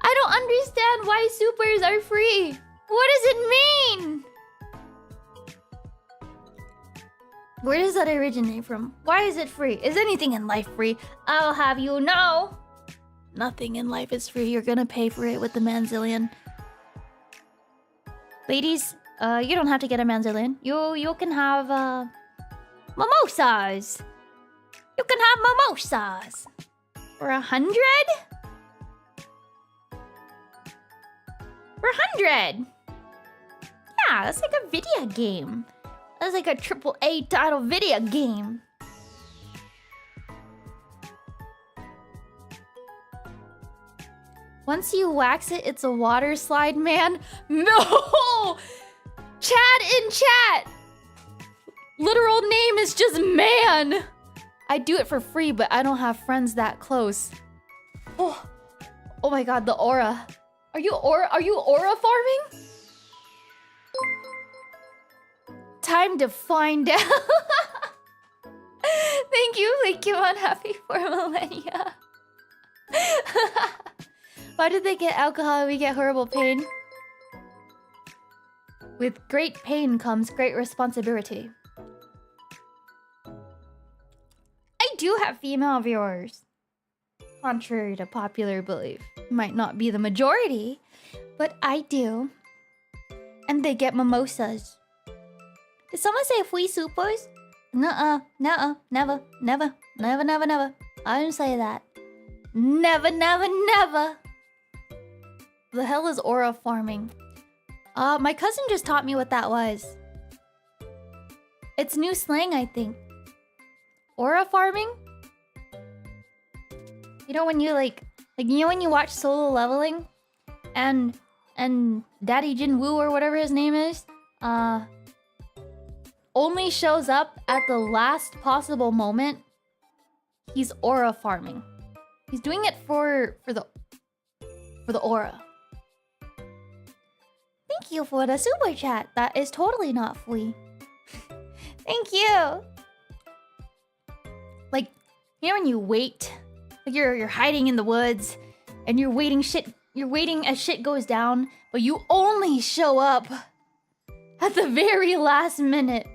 I don't understand why supers are free. What does it mean? Where does that originate from? Why is it free? Is anything in life free? I'll have you know. Nothing in life is free. You're gonna pay for it with the manzillion. Ladies, you don't have to get a manzillion. You can have mimosas. You can have mimosas. For 100? For 100. Yeah, that's like a video game. That's like a AAA title video game. Once you wax it, it's a water slide, man. No! Chat in chat! Literal name is just man! I do it for free, but I don't have friends that close. Oh my god, the aura. Are you aura farming? Time to find out. Thank you, Pokemon. Happy 4 millennia. Why did they get alcohol and we get horrible pain? With great pain comes great responsibility. I do have female viewers. Contrary to popular belief. Might not be the majority, but I do. And they get mimosas. Did someone say free supers? Nuh-uh, nuh-uh, never. I didn't say that. Never. The hell is aura farming? My cousin just taught me what that was. It's new slang, I think. Aura farming? You know when you you know when you watch Solo Leveling? And Daddy Jinwoo or whatever his name is, only shows up at the last possible moment. He's aura farming. He's doing it for For the aura. Thank you for the super chat. That is totally not free. Thank you. Like, you know when you wait, like you're hiding in the woods, and you're waiting as shit goes down, but you only show up at the very last minute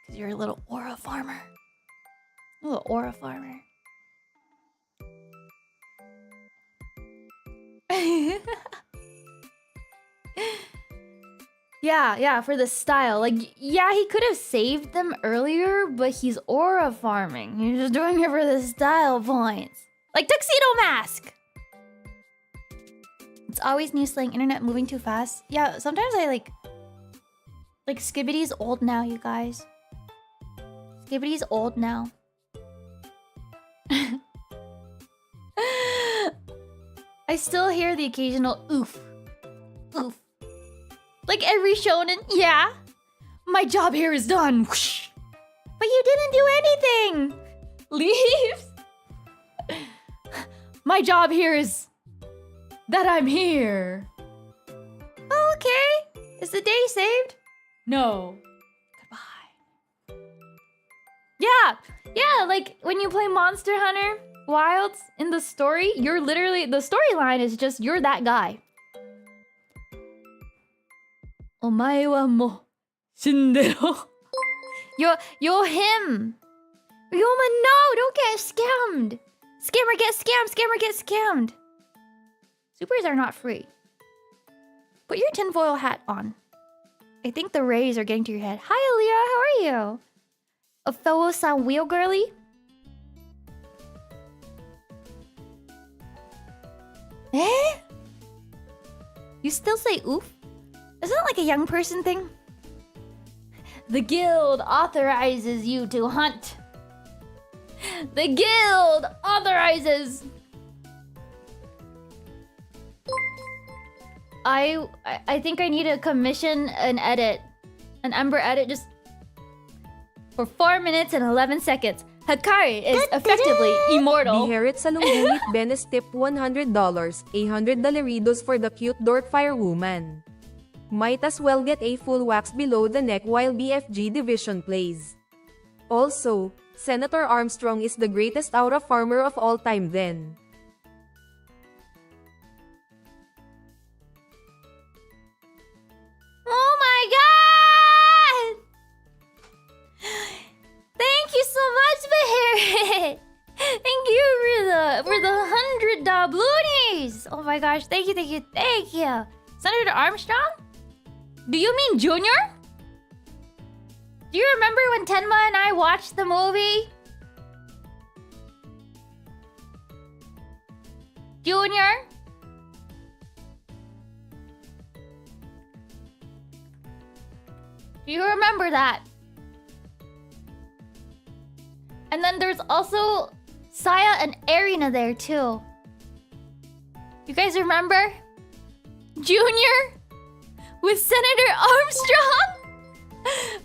because you're a little aura farmer. A little aura farmer. Yeah, for the style. Like, yeah, he could have saved them earlier, but he's aura farming. He's just doing it for the style points. Like Tuxedo Mask! It's always new slang, internet moving too fast. Yeah, sometimes I like Skibbity's old now, you guys. Skibbity's old now. I still hear the occasional oof. Oof. Like every shonen, yeah. My job here is done. Whoosh. But you didn't do anything. Leaves. My job here is that I'm here. Oh, okay. Is the day saved? No. Goodbye. Yeah, like when you play Monster Hunter Wilds in the story, you're literally, the storyline is just you're that guy. Omae wa mo shinderu. You're him. Ryoma, no, don't get scammed. Scammer get scammed, scammer get scammed. Supers are not free. Put your tinfoil hat on. I think the rays are getting to your head. Hi, Aaliyah, how are you? A fellow sound wheel girly? Eh? You still say oof? Isn't that like a young person thing? The guild authorizes you to hunt. The guild authorizes. I think I need to commission an edit. An Ember edit just for 4 minutes and 11 seconds. Hakari is effectively immortal. Biherit sa Lungunit Benes tip $100, 100 dolaridos for the cute dork firewoman. Might as well get a full wax below the neck while BFG division plays. Also, Senator Armstrong is the greatest aura farmer of all time then. Oh my god! Thank you so much, Beherit! Thank you for the 100 Dabloonies! Oh my gosh, thank you. Senator Armstrong? Do you mean Junior? Do you remember when Tenma and I watched the movie? Junior? Do you remember that? And then there's also Saya and Arena there too. You guys remember? Junior? With Senator Armstrong?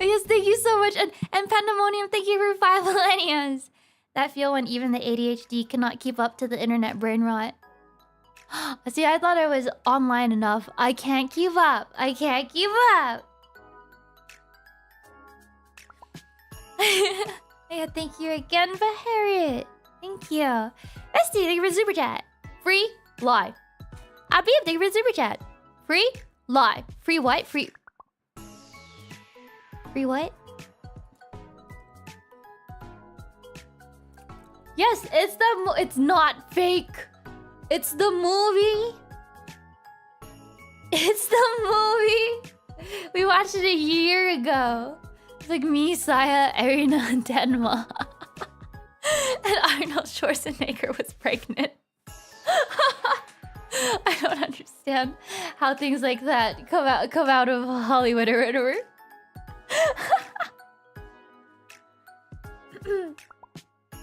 Yes, thank you so much. And Pandemonium, thank you for 5 millenniums. That feel when even the ADHD cannot keep up to the internet brain rot. See, I thought I was online enough. I can't keep up. Yeah, thank you again, Beherit. Thank you. Esty, thank you for super chat. Free live. Abib, thank you for super chat. Free live. Free what? Free what? Yes, it's not fake. It's the movie. We watched it a year ago. It's like me, Saya, Arena, and Tenma. And Arnold Schwarzenegger was pregnant. I don't understand how things like that come out of Hollywood or whatever.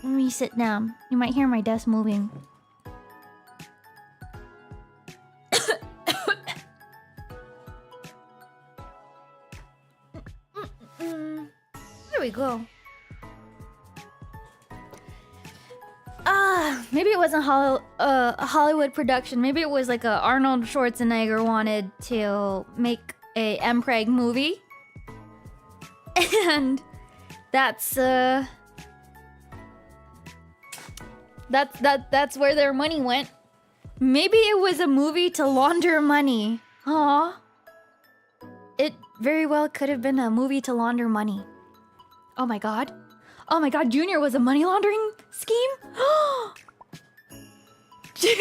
Let me sit down. You might hear my desk moving. There we go. Maybe it wasn't a Hollywood production. Maybe it was like a Arnold Schwarzenegger wanted to make a Mpreg movie. And that's where their money went. Maybe it was a movie to launder money. Huh? It very well could have been a movie to launder money. Oh my god. Oh my god, Junior was a money laundering scheme? Junior?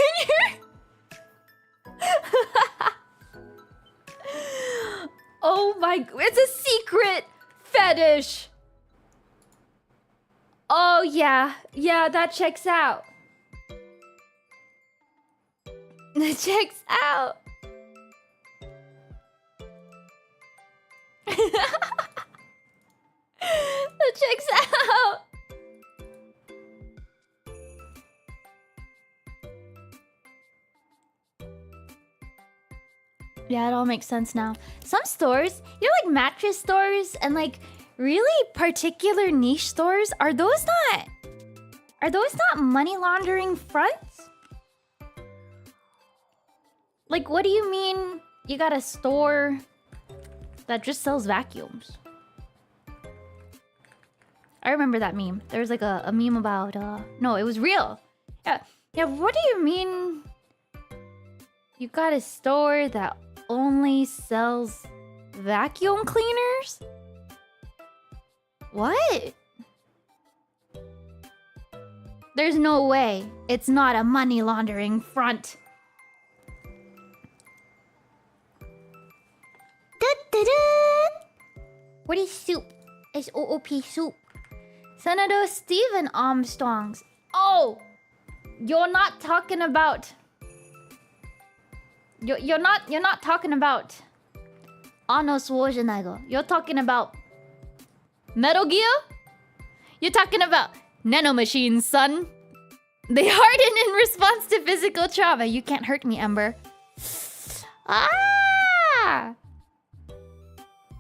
Oh my, it's a secret fetish. Oh yeah, that checks out. That checks out. That checks out. Yeah, it all makes sense now. Some stores, you know, like mattress stores and like really particular niche stores, are those not money laundering fronts? Like, what do you mean you got a store that just sells vacuums? I remember that meme. There was like a meme about, no, it was real. Yeah, what do you mean you got a store that only sells vacuum cleaners? What? There's no way it's not a money laundering front. What is soup? It's OOP soup. Senator Stephen Armstrong's. Oh! You're not talking about... You're not talking about Arnold Schwarzenegger. You're talking about Metal Gear? You're talking about nanomachines, son. They harden in response to physical trauma. You can't hurt me, Ember. Ah!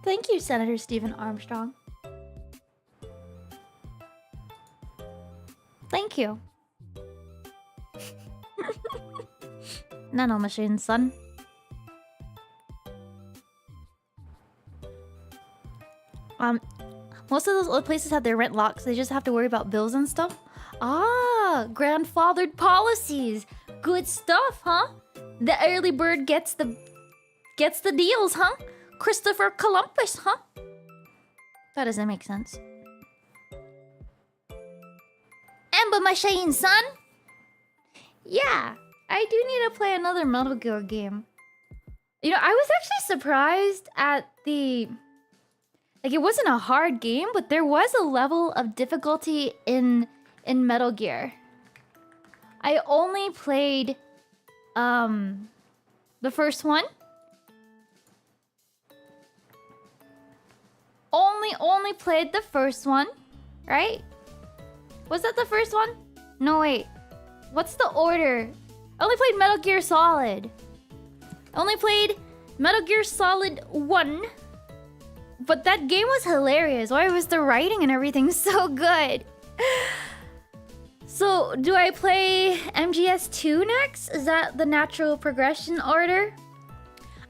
Thank you, Senator Stephen Armstrong. Thank you. Nanomachines, son. Most of those old places have their rent locks. They just have to worry about bills and stuff. Ah, grandfathered policies. Good stuff, huh? The early bird gets the deals, huh? Christopher Columbus, huh? That doesn't make sense. Ember machine, son. Yeah, I do need to play another Metal Gear game. You know, I was actually surprised at the... Like, it wasn't a hard game, but there was a level of difficulty in Metal Gear. I only played the first one. Only played the first one, right? Was that the first one? No, wait. What's the order? I only played Metal Gear Solid. I only played Metal Gear Solid 1. But that game was hilarious. Why was the writing and everything so good? So, do I play MGS2 next? Is that the natural progression order?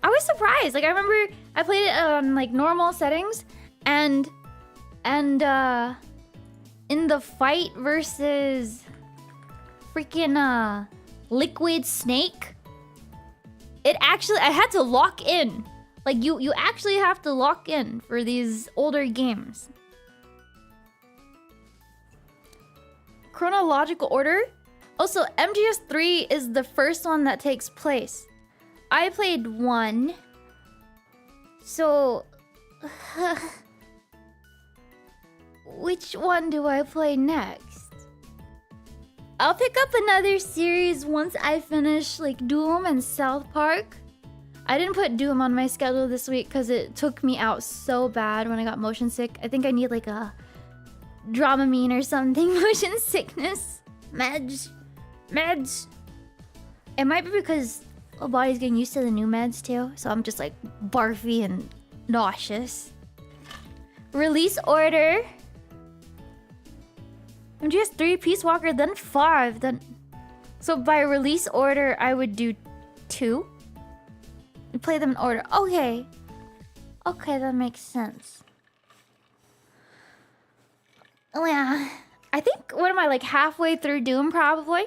I was surprised. Like, I remember I played it on, like, normal settings. And in the fight versus freaking Liquid Snake, it actually, I had to lock in. Like, you actually have to lock in for these older games. Chronological order? Also, MGS3 is the first one that takes place. I played 1. So... which one do I play next? I'll pick up another series once I finish, like, Doom and South Park. I didn't put Doom on my schedule this week because it took me out so bad when I got motion sick. I think I need like a Dramamine or something. Motion sickness. Meds. It might be because my body's getting used to the new meds too. So I'm just like barfy and nauseous. Release order. MGS3, Peace Walker, then 5, then... So by release order, I would do 2. You play them in order. Okay. Okay, that makes sense. Oh yeah. I think, what am I, like halfway through Doom probably?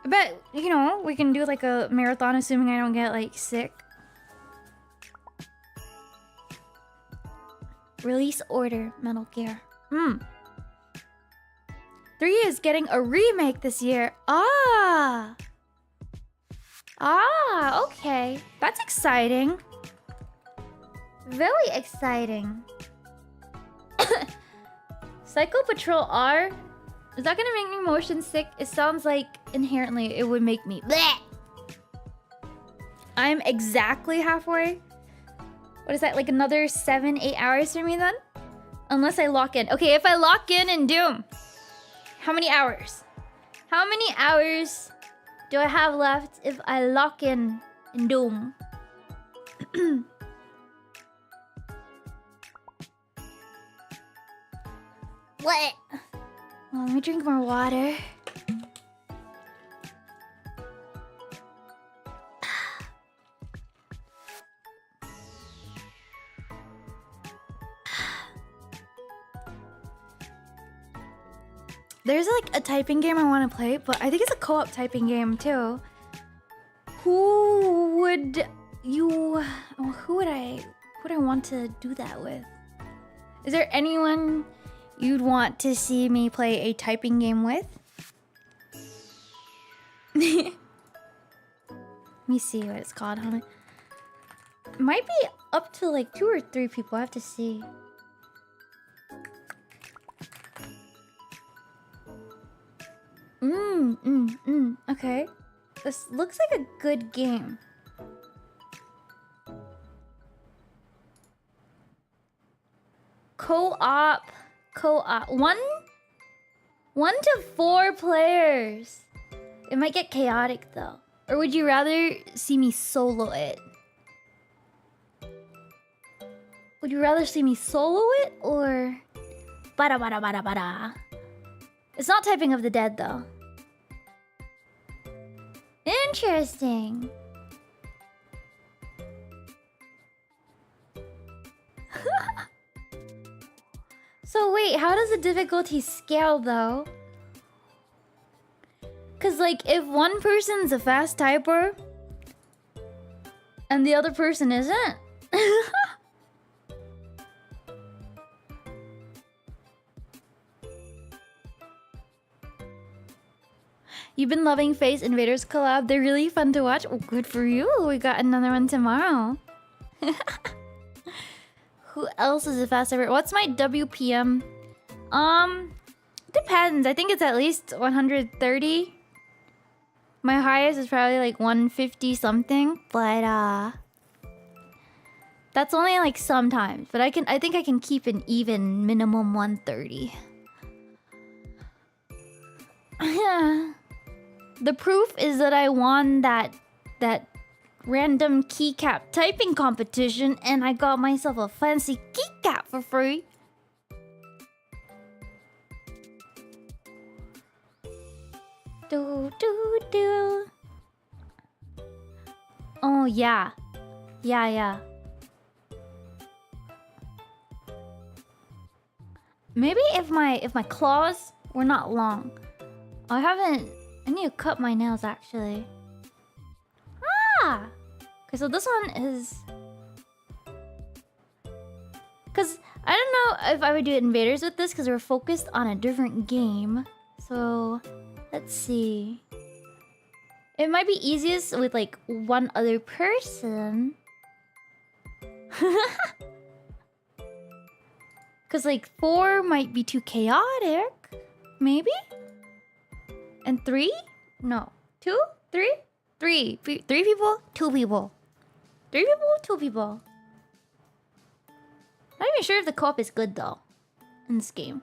I bet, you know, we can do like a marathon assuming I don't get like sick. Release order, Metal Gear. 3 is getting a remake this year. Ah, okay. That's exciting. Very exciting. Psycho Patrol R? Is that gonna make me motion sick? It sounds like inherently it would make me bleh. I'm exactly halfway. What is that, like another 7-8 hours for me then? Unless I lock in. Okay, if I lock in Doom, how many hours? How many hours do I have left if I lock in Doom? What? Well, let me drink more water. There's like a typing game I want to play, but I think it's a co-op typing game too. Who would I want to do that with? Is there anyone you'd want to see me play a typing game with? Let me see what it's called. It might be up to like 2 or 3 people. I have to see. Okay. This looks like a good game. Co-op. 1 to 4 players. It might get chaotic though. Or would you rather see me solo it? Would you rather see me solo it or bada bada bada bada? It's not Typing of the Dead though. Interesting. So wait, how does the difficulty scale though? Cause like if one person's a fast typer and the other person isn't. You've been loving Face Invaders collab. They're really fun to watch. Oh, good for you. We got another one tomorrow. Who else is a fast typer? What's my WPM? Depends. I think it's at least 130. My highest is probably like 150 something, but that's only like sometimes. But I think I can keep an even minimum 130. Yeah. The proof is that I won that random keycap typing competition and I got myself a fancy keycap for free. Do. Oh yeah. Yeah. Maybe if my claws were not long. I need to cut my nails actually. Okay, so this one is... Cause I don't know if I would do Invaders with this because we're focused on a different game. So let's see. It might be easiest with like one other person. Cause like 4 might be too chaotic. Maybe? And 3? No. 2? 3? 3 people? 2 people. 3 people? 2 people. Not even sure if the co-op is good though in this game.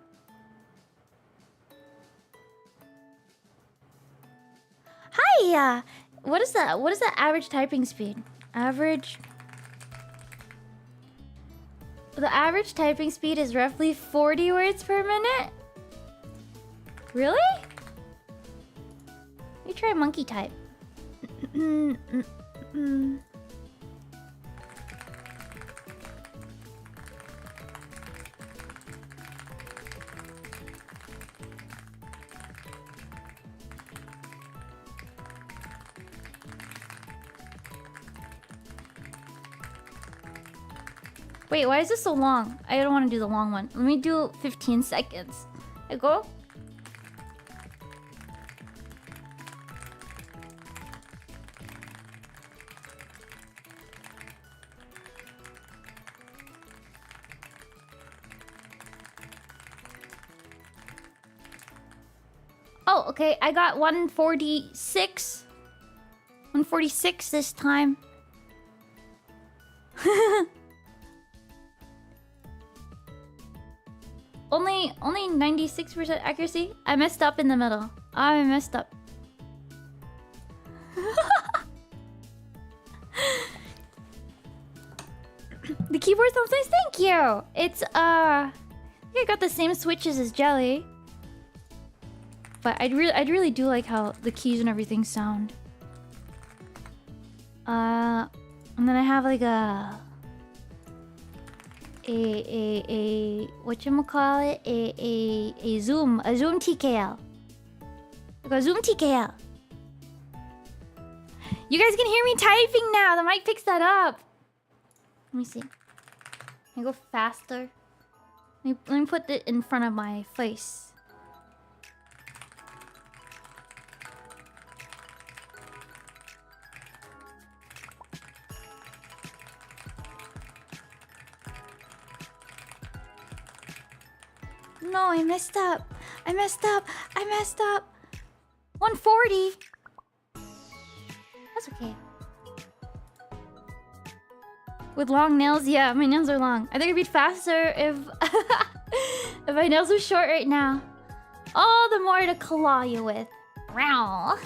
Hi! What is that? What is the average typing speed? Average... The average typing speed is roughly 40 words per minute? Really? try monkey type. Wait, why is this so long? I don't want to do the long one. Let me do 15 seconds. I go. Oh, okay. I got 146. 146 this time. Only 96% accuracy? I messed up in the middle. I messed up. The keyboard sounds nice, thank you! It's, I think I got the same switches as Jelly. But I'd really do like how the keys and everything sound. And then I have like a whatchamacallit? A zoom TKL. Like a zoom TKL. You guys can hear me typing now. The mic picks that up. Let me see. Can I go faster? Let me put it in front of my face. No, I messed up. I messed up. 140. That's okay. With long nails, yeah, my nails are long. I think it'd be faster if if my nails were short right now. All the more to claw you with. Row.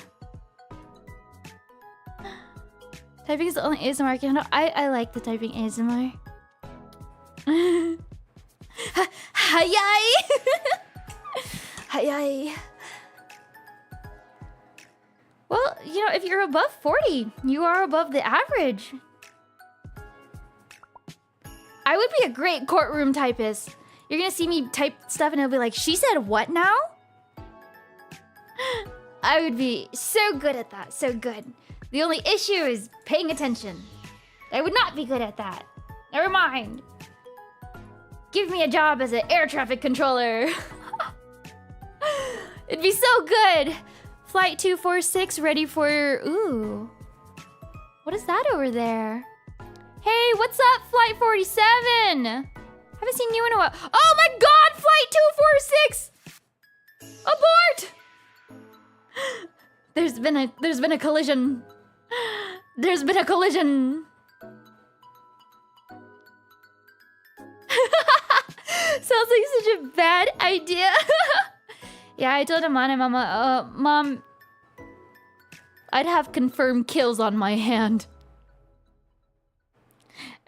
Typing is the only ASMR I can handle. I like the typing ASMR. Hi-yi! Hi-yi. Well, you know, if you're above 40, you are above the average. I would be a great courtroom typist. You're gonna see me type stuff and it'll be like, she said what now? I would be so good at that, so good. The only issue is paying attention. I would not be good at that. Never mind. Give me a job as an air traffic controller. It'd be so good. Flight 246 ready for... Ooh. What is that over there? Hey, what's up, Flight 47? Haven't seen you in a while. Oh my god, Flight 246! Abort! There's been a collision. There's been a collision. Sounds like such a bad idea. Yeah, I told Amane, Mama, Mom, I'd have confirmed kills on my hand.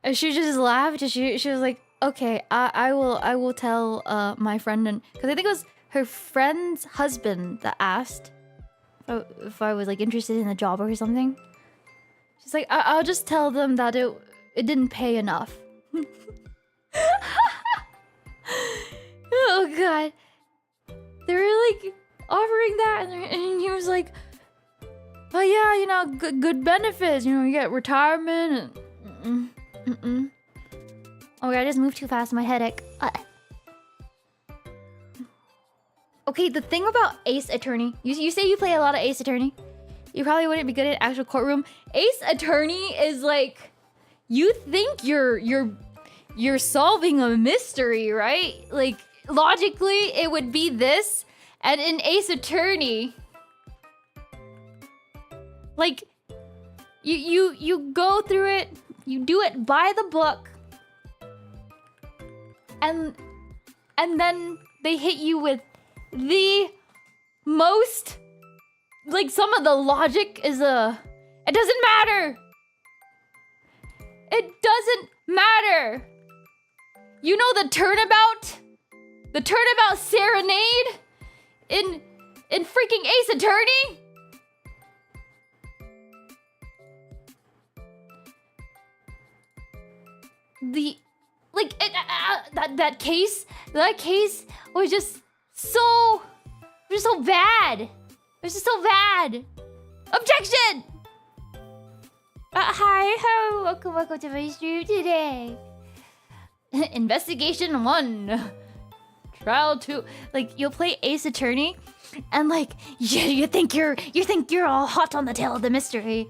And she just laughed. She was like, okay, I will tell my friend, and because I think it was her friend's husband that asked if I was like interested in the job or something. She's like, I'll just tell them that it didn't pay enough. Oh god, they were like offering that, and he was like, oh yeah, you know, good benefits, you know, you get retirement and Oh god, I just moved too fast, my headache. Okay, the thing about Ace Attorney, you say you play a lot of Ace Attorney. You probably wouldn't be good at actual courtroom. Ace Attorney is like, you think you're solving a mystery, right? Like, logically, it would be this. And in Ace Attorney, like, you go through it, you do it by the book, and then they hit you with the most, like, some of the logic is it doesn't matter. It doesn't matter. You know the turnabout? The turnabout serenade in freaking Ace Attorney? that case was just so bad. It was just so bad. Objection! Hi, welcome to my stream today. Investigation 1. Trial 2. Like, you'll play Ace Attorney, and like, you think you're all hot on the tail of the mystery.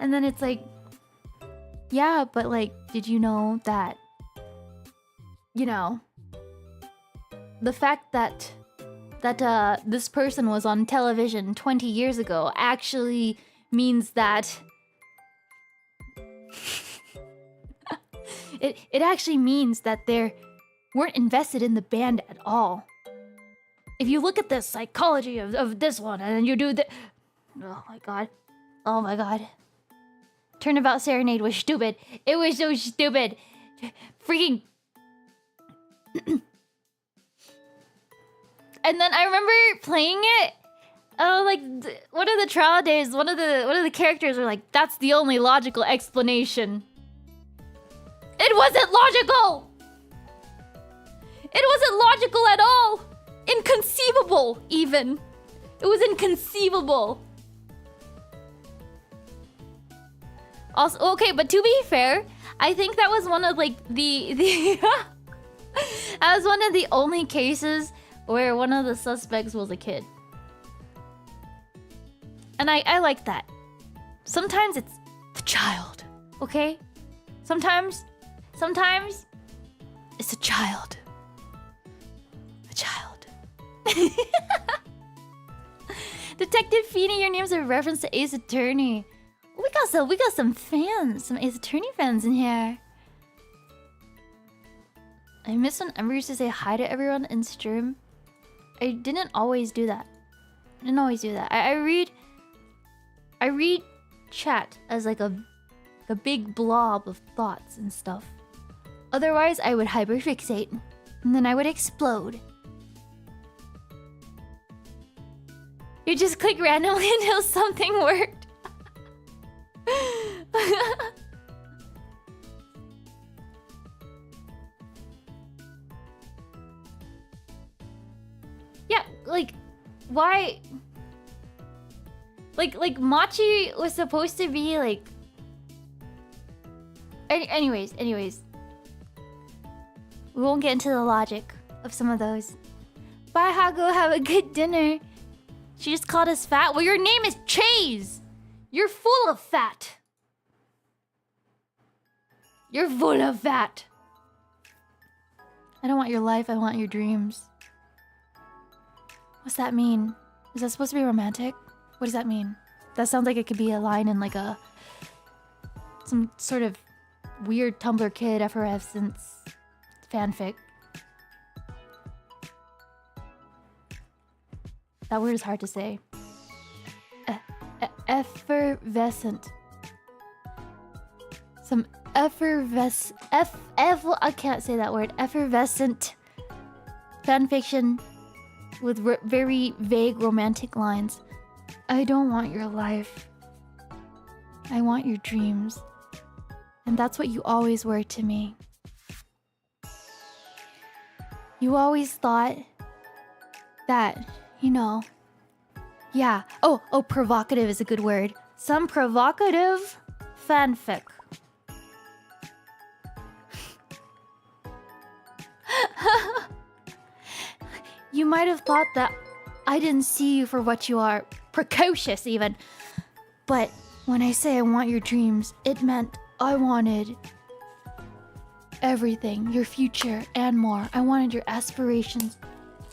And then it's like, yeah, but like, did you know that, you know, the fact that this person was on television 20 years ago actually means that it actually means that they weren't invested in the band at all. If you look at the psychology of this one and then you do the... Oh my god. Turnabout Serenade was stupid. It was so stupid. Freaking... And then I remember playing it. Oh, like one of the trial days, one of the characters were like, "That's the only logical explanation." It wasn't logical. It wasn't logical at all. Inconceivable, even. It was inconceivable. Also, okay, but to be fair, I think that was one of like the that was one of the only cases where one of the suspects was a kid. And I like that. Sometimes it's the child, okay? Sometimes it's a child. A child. Detective Feeny, your name's a reference to Ace Attorney. We got some fans, some Ace Attorney fans in here. I miss when Ember used to say hi to everyone in stream. I didn't always do that. I read chat as like a big blob of thoughts and stuff. Otherwise, I would hyperfixate, and then I would explode. You just click randomly until something worked. Yeah, like, why? Like Machi was supposed to be like... Anyways. We won't get into the logic of some of those. Bye, Hago, have a good dinner. She just called us fat. Well, your name is Chase. You're full of fat. You're full of fat. I don't want your life, I want your dreams. What's that mean? Is that supposed to be romantic? What does that mean? That sounds like it could be a line in like some sort of weird Tumblr kid effervescence fanfic. That word is hard to say. Effervescent. Some I can't say that word. Effervescent fanfiction with very vague romantic lines. I don't want your life. I want your dreams. And that's what you always were to me. You always thought that, you know... Yeah. Oh, provocative is a good word. Some provocative fanfic. You might have thought that I didn't see you for what you are. Precocious, even. But when I say I want your dreams, it meant I wanted everything. Your future and more. I wanted your aspirations.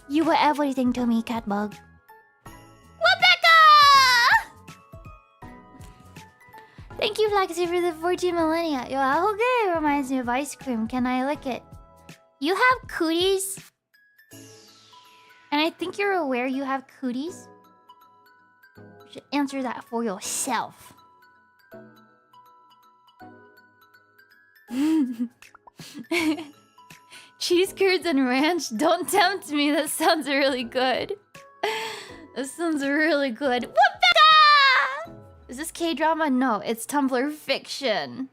You were everything to me, Catbug. Rebecca! Thank you, Flaxy, for the 14 millennia. Yo, Ahoge reminds me of ice cream. Can I lick it? You have cooties? And I think you're aware you have cooties? You should answer that for yourself. Cheese curds and ranch? Don't tempt me. That sounds really good. That sounds really good. Rebecca! Is this K-drama? No, it's Tumblr fiction.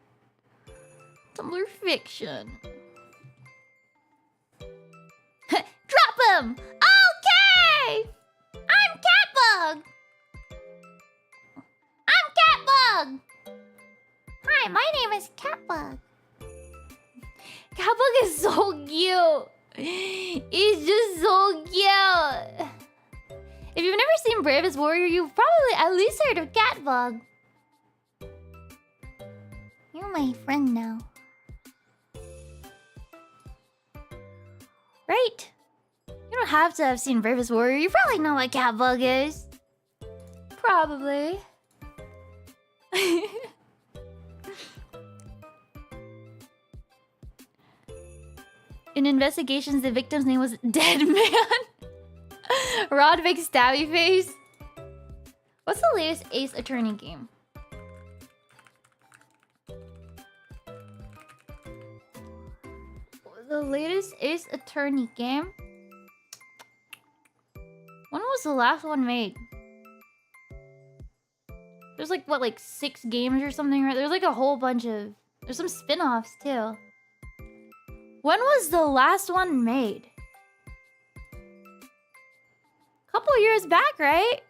Tumblr fiction. Drop him! Okay! I'm Catbug! I'm Catbug! Hi, my name is Catbug. Catbug is so cute. He's just so cute. If you've never seen Bravest Warrior, you've probably at least heard of Catbug. You're my friend now. Right? You don't have to have seen Bravest Warrior. You probably know what Catbug is. Probably. In investigations, the victim's name was Dead Man. Rod big stabby face. What's the latest Ace Attorney game? The latest Ace Attorney game? When was the last one made? There's like, what, like 6 games or something, right? There's like a whole bunch of... There's some spin-offs, too. When was the last one made? Couple years back, right?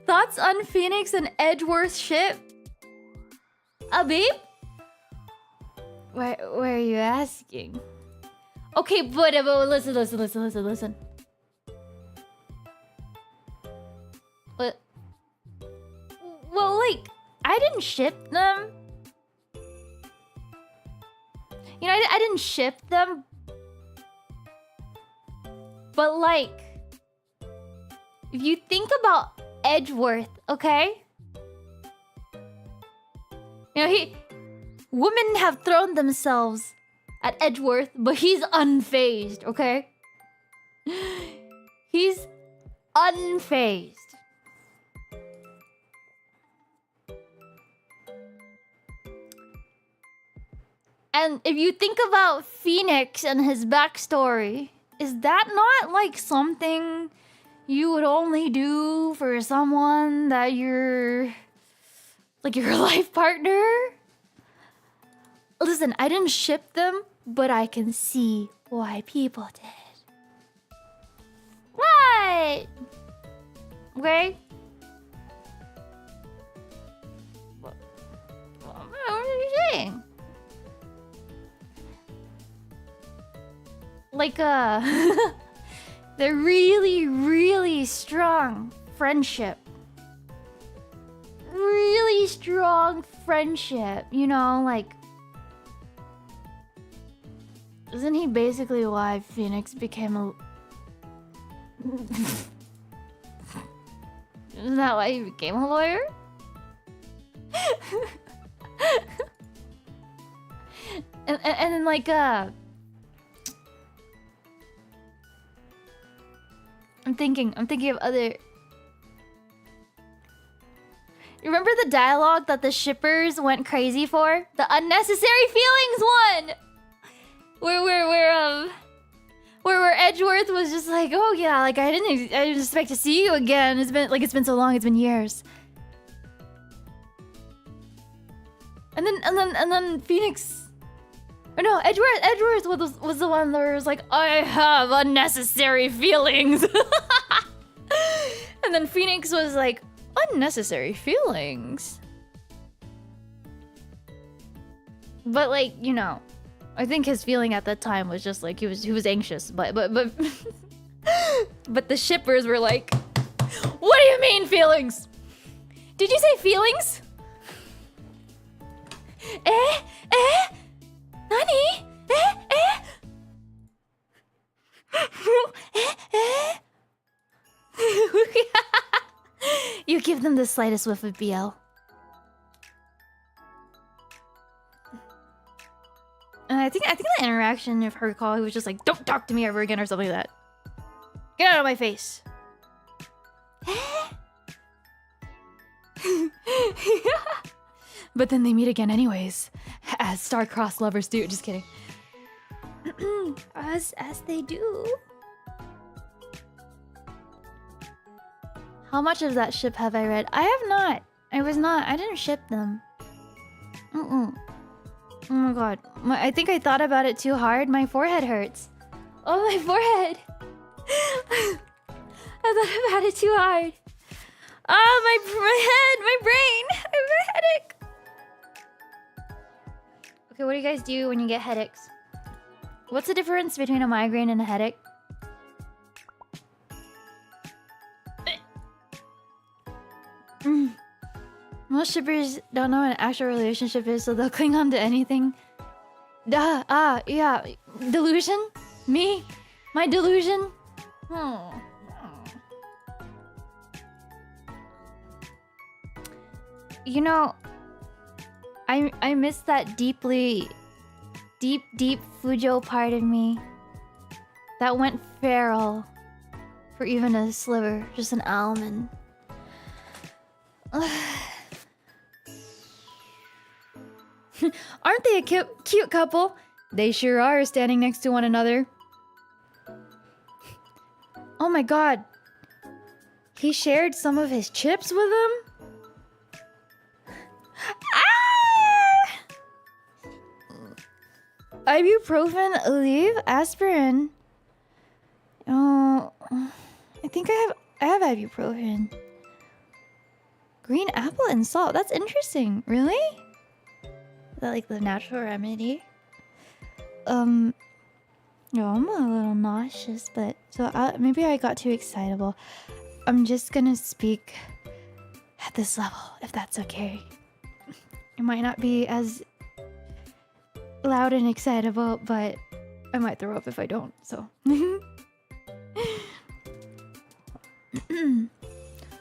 Thoughts on Phoenix and Edgeworth ship? Abib? Where are you asking? Okay, but listen. But... Well, like, I didn't ship them. You know, I didn't ship them. But, like, if you think about Edgeworth, okay? You know, women have thrown themselves at Edgeworth, but he's unfazed, okay? He's unfazed. And if you think about Phoenix and his backstory, is that not like something you would only do for someone that you're... like your life partner? Listen, I didn't ship them, but I can see why people did. What? Okay? What are you saying? Like, the really, really strong friendship. Really strong friendship, you know, like... Isn't he basically why Phoenix became a... Isn't that why he became a lawyer? and then, like, I'm thinking of other... You remember the dialogue that the shippers went crazy for? The unnecessary feelings one! Where Edgeworth was just like, oh yeah, like I didn't expect to see you again. It's been so long, it's been years. And then Phoenix... Or no, Edgeworth was the one that was like, I have unnecessary feelings. And then Phoenix was like, unnecessary feelings? But like, you know, I think his feeling at that time was just like he was anxious, but but the shippers were like, what do you mean feelings? Did you say feelings? Nani? You give them the slightest whiff of BL. And I think the interaction, if I recall, he was just like, don't talk to me ever again or something like that. Get out of my face. But then they meet again anyways, as star-crossed lovers do. Just kidding. as they do. How much of that ship have I read? I have not. I didn't ship them. Oh my god. I think I thought about it too hard. My forehead hurts. Oh, my forehead. I thought about it too hard. Oh, my head, my brain. I have a headache. Okay, what do you guys do when you get headaches? What's the difference between a migraine and a headache? Most shippers don't know what an actual relationship is, so they'll cling on to anything. Yeah. Delusion? Me? My delusion? You know, I miss that deep Fujo part of me that went feral for even a sliver, just an almond. Aren't they a cute couple? They sure are, standing next to one another. Oh my god. He shared some of his chips with them? Ibuprofen, Aleve, aspirin. Oh, I think I have ibuprofen. Green apple and salt. That's interesting. Really? Is that like the natural remedy? No, I'm a little nauseous, but so maybe I got too excitable. I'm just gonna speak at this level, if that's okay. It might not be as loud and excitable, but I might throw up if I don't, so.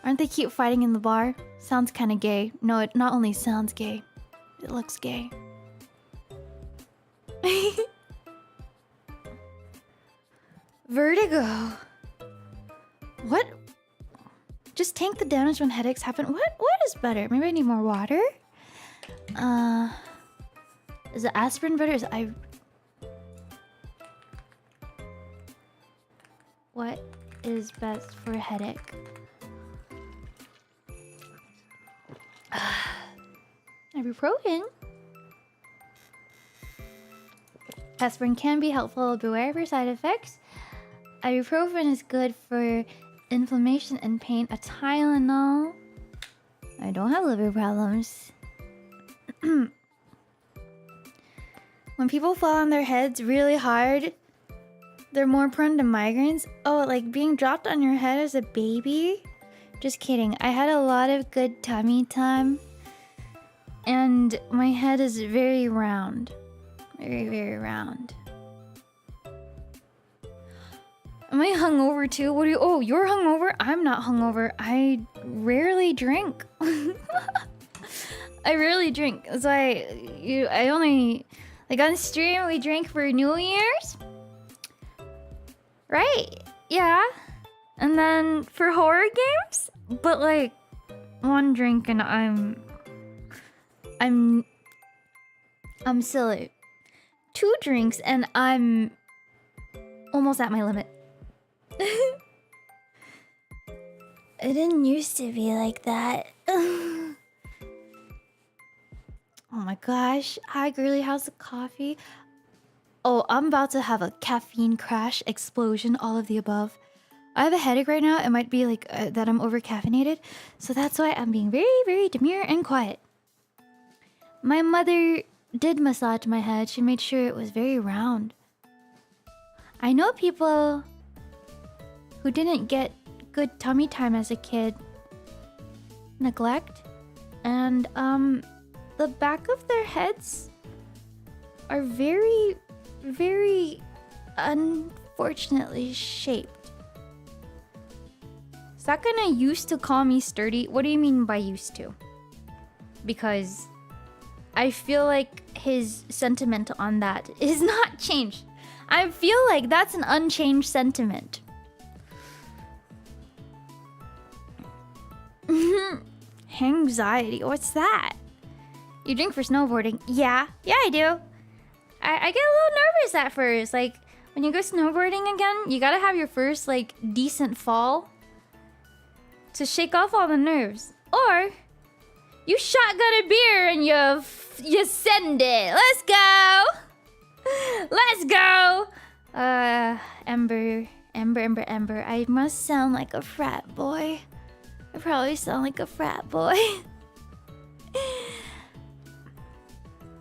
Aren't they cute fighting in the bar? Sounds kind of gay. No, it not only sounds gay, it looks gay. Vertigo. What? Just tank the damage when headaches happen. What is better? Maybe I need more water? Is it aspirin better? What is best for a headache? Ibuprofen. Aspirin can be helpful. Beware of your side effects. Ibuprofen is good for inflammation and pain. A Tylenol. I don't have liver problems. When people fall on their heads really hard, they're more prone to migraines. Oh, like being dropped on your head as a baby? Just kidding. I had a lot of good tummy time. And my head is very round. Very, very round. Am I hungover too? What do you... Oh, you're hungover? I'm not hungover. I rarely drink. I rarely drink. So I only... Like on stream, we drank for New Year's. Right? Yeah. And then for horror games? But like, one drink and I'm silly. 2 drinks and I'm almost at my limit. It didn't used to be like that. Oh my gosh. Hi, girly. How's the coffee? Oh, I'm about to have a caffeine crash, explosion, all of the above. I have a headache right now. It might be like that I'm over caffeinated. So that's why I'm being very, very demure and quiet. My mother did massage my head. She made sure it was very round. I know people who didn't get good tummy time as a kid. Neglect. And the back of their heads are very, very unfortunately shaped. Sakana used to call me sturdy. What do you mean by used to? Because I feel like his sentiment on that is not changed. I feel like that's an unchanged sentiment. Anxiety, what's that? You drink for snowboarding? Yeah, I do. I get a little nervous at first. Like, when you go snowboarding again, you gotta have your first, like, decent fall. to shake off all the nerves. Or you shotgun a beer and you send it. Let's go. Let's go. Ember. I must sound like a frat boy. I probably sound like a frat boy.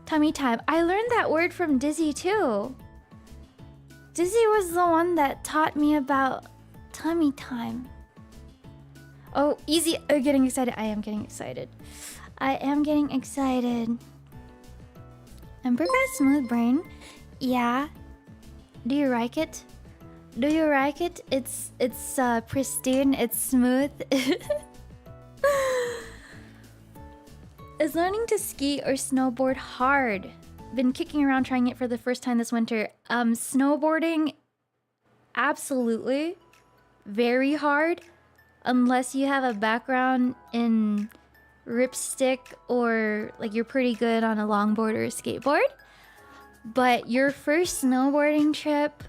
Tummy time. I learned that word from Dizzy too. Dizzy was the one that taught me about tummy time. Oh, easy. Oh, getting excited. I am getting excited. Ember got a smooth brain. Yeah. Do you like it? It's pristine. It's smooth. Is learning to ski or snowboard hard? Been kicking around trying it for the first time this winter. Snowboarding, absolutely. Very hard. Unless you have a background in ripstick or like you're pretty good on a longboard or a skateboard. But your first snowboarding trip,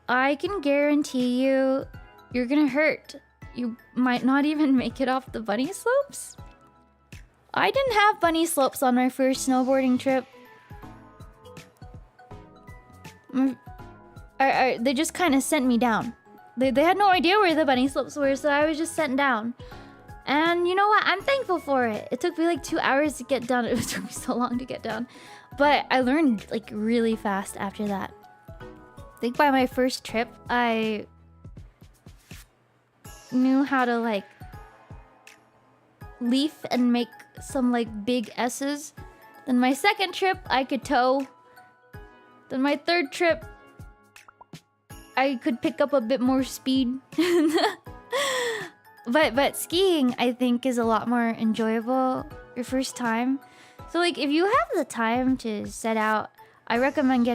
I can guarantee you're gonna hurt. You might not even make it off the bunny slopes. I didn't have bunny slopes on my first snowboarding trip. They just kind of sent me down. They had no idea where the bunny slopes were, so I was just sent down. And you know what? I'm thankful for it. It took me like 2 hours to get down. It took me so long to get down. But I learned like really fast after that. I think by my first trip, I knew how to like leaf and make some like big S's. Then my second trip, I could tow. Then my third trip, I could pick up a bit more speed. But skiing, I think, is a lot more enjoyable your first time. So like if you have the time to set out, I recommend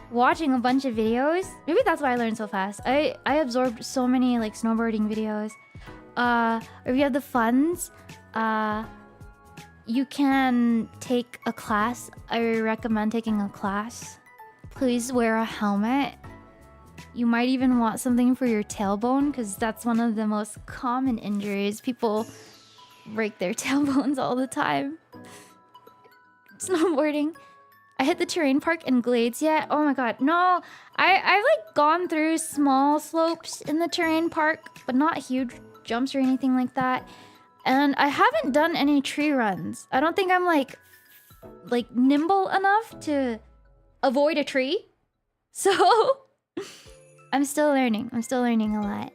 watching a bunch of videos. Maybe that's why I learned so fast. I absorbed so many like snowboarding videos. If you have the funds, you can take a class. I recommend taking a class. Please wear a helmet. You might even want something for your tailbone because that's one of the most common injuries. People break their tailbones all the time. Snowboarding. I hit the terrain park in Glades yet? Oh my god, no. I've like gone through small slopes in the terrain park, but not huge jumps or anything like that. And I haven't done any tree runs. I don't think I'm like nimble enough to avoid a tree. So I'm still learning. I'm still learning a lot.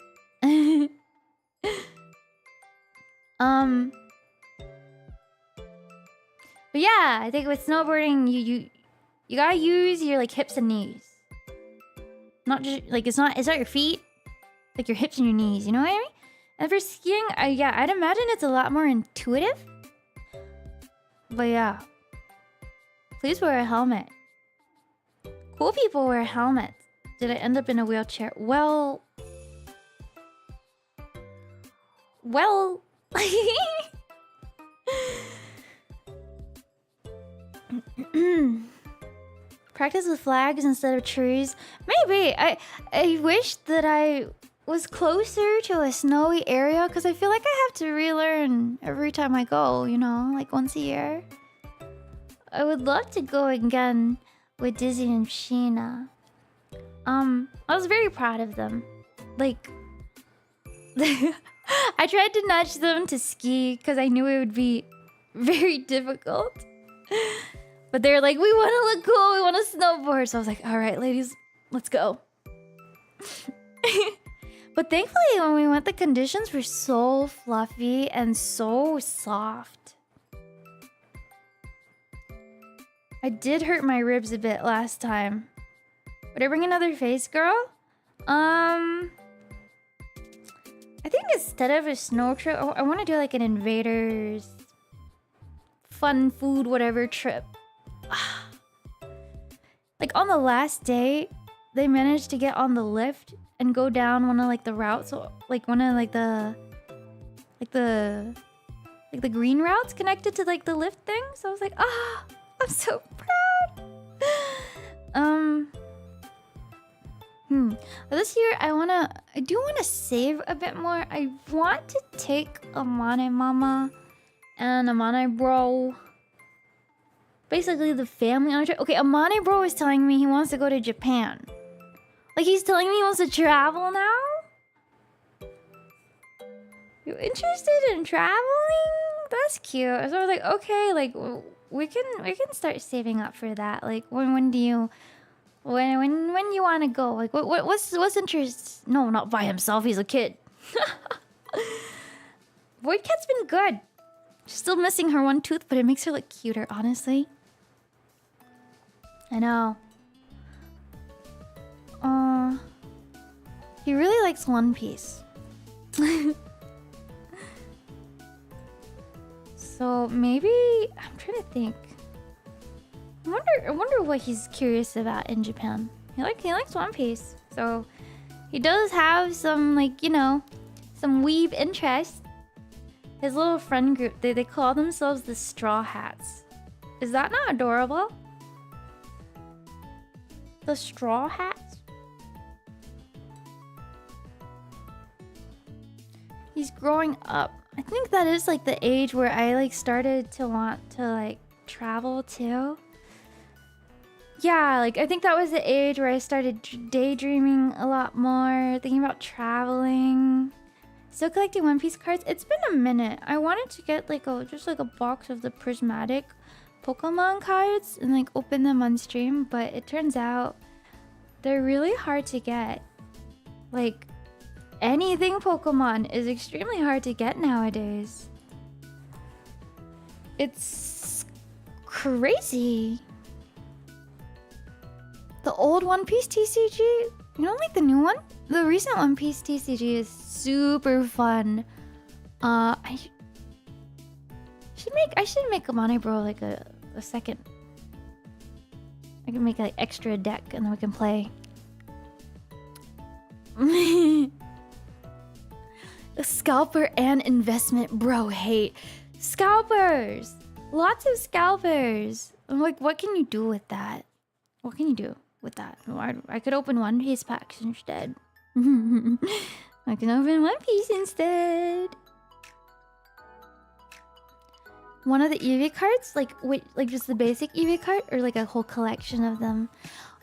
But yeah, I think with snowboarding, you gotta use your like hips and knees. Not just like it's not your feet, like your hips and your knees. You know what I mean? And for skiing, yeah, I'd imagine it's a lot more intuitive. But yeah, please wear a helmet. Cool people wear helmets. Did I end up in a wheelchair? Well. Practice with flags instead of trees. Maybe. I wish that I was closer to a snowy area because I feel like I have to relearn every time I go, you know, like once a year. I would love to go again with Dizzy and Sheena. I was very proud of them. Like, I tried to nudge them to ski because I knew it would be very difficult. But they're like, we want to look cool, we want to snowboard. So I was like, all right, ladies, let's go. But thankfully, when we went, the conditions were so fluffy and so soft. I did hurt my ribs a bit last time. Would I bring another face, girl? I think instead of a snow trip, I want to do like an Invaders fun food whatever trip. Like on the last day, they managed to get on the lift and go down one of like the routes, so like one of like the green routes connected to like the lift thing. So I was like, I'm so proud. This year I do wanna save a bit more. I want to take Amane Mama and Amane Bro. Basically the family on a trip. Okay, Amane Bro is telling me he wants to go to Japan. Like he's telling me he wants to travel now? You interested in traveling? That's cute. So I was like, okay, like we can start saving up for that. Like when do you you want to go? Like what's interest? No, not by himself. He's a kid. Void Cat's been good. She's still missing her one tooth, but it makes her look cuter, honestly. I know. He really likes One Piece. So maybe I'm trying to think. I wonder what he's curious about in Japan. He likes One Piece, so he does have some, like, you know, some weeb interest. His little friend group, they call themselves the Straw Hats. Is that not adorable? The Straw Hats? He's growing up. I think that is like the age where I like started to want to like travel too. Yeah, like I think that was the age where I started daydreaming a lot more, thinking about traveling. Still collecting One Piece cards. It's been a minute. I wanted to get like just a box of the prismatic Pokemon cards and like open them on stream, but it turns out they're really hard to get. Like anything Pokemon is extremely hard to get nowadays. It's crazy. The old One Piece TCG? You don't like the new one? The recent One Piece TCG is super fun. I should make Amane Bro like a second. I can make like extra deck and then we can play. A scalper and investment bro hate. Scalpers! Lots of scalpers. I'm like, what can you do with that? What can you do with that? I could open One Piece packs instead. I can open One Piece instead. One of the EV cards? Like, wait, like just the basic EV card? Or like a whole collection of them?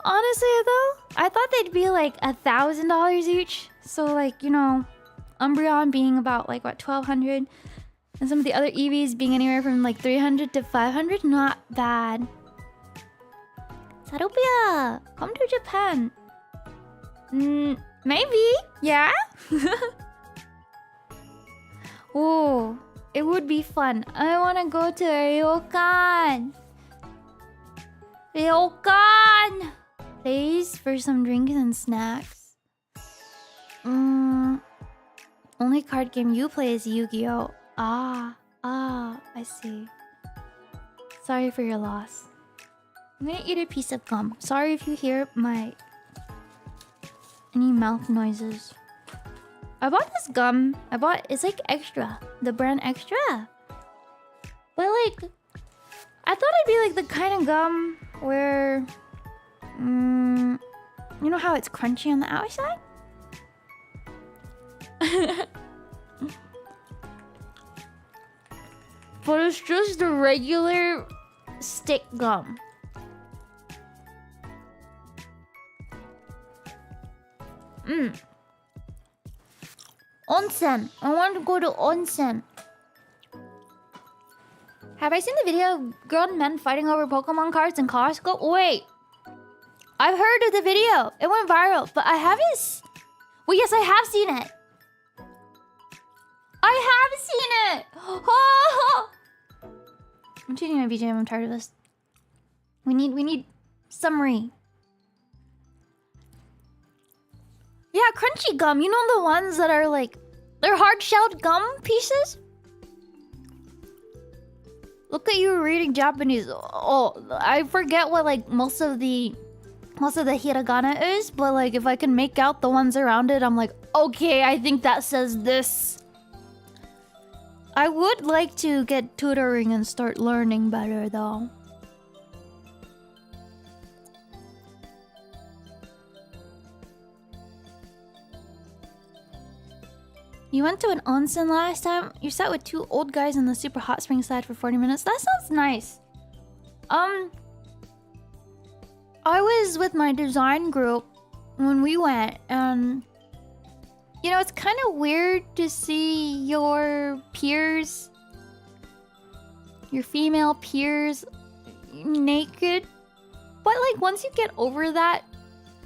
Honestly though, I thought they'd be like $1,000 each. So like, you know, Umbreon being about like what, 1,200, and some of the other EVs being anywhere from like 300 to 500. Not bad. Sarupia, come to Japan. Maybe, yeah. Oh, it would be fun. I want to go to Ryokan. Ryokan, please, for some drinks and snacks. Only card game you play is Yu-Gi-Oh! Ah, I see. Sorry for your loss. I'm gonna eat a piece of gum. Sorry if you hear any mouth noises. I bought this gum. It's like extra. The brand extra. But like, I thought it'd be like the kind of gum where, you know how it's crunchy on the outside? But it's just the regular stick gum. Onsen. I want to go to onsen. Have I seen the video of grown men fighting over Pokemon cards in Costco? Wait. I've heard of the video. It went viral, but I haven't... Well, yes, I have seen it. I have seen it! Oh! I'm cheating my BGM. I'm tired of this. We need summary. Yeah, crunchy gum. You know the ones that are like... They're hard-shelled gum pieces? Look at you reading Japanese. Oh, I forget what like most of the hiragana is, but like if I can make out the ones around it, I'm like, okay, I think that says this. I would like to get tutoring and start learning better though. You went to an onsen last time? You sat with 2 old guys in the super hot spring side for 40 minutes? That sounds nice. I was with my design group when we went, and you know, it's kind of weird to see your peers, your female peers, naked. But like once you get over that,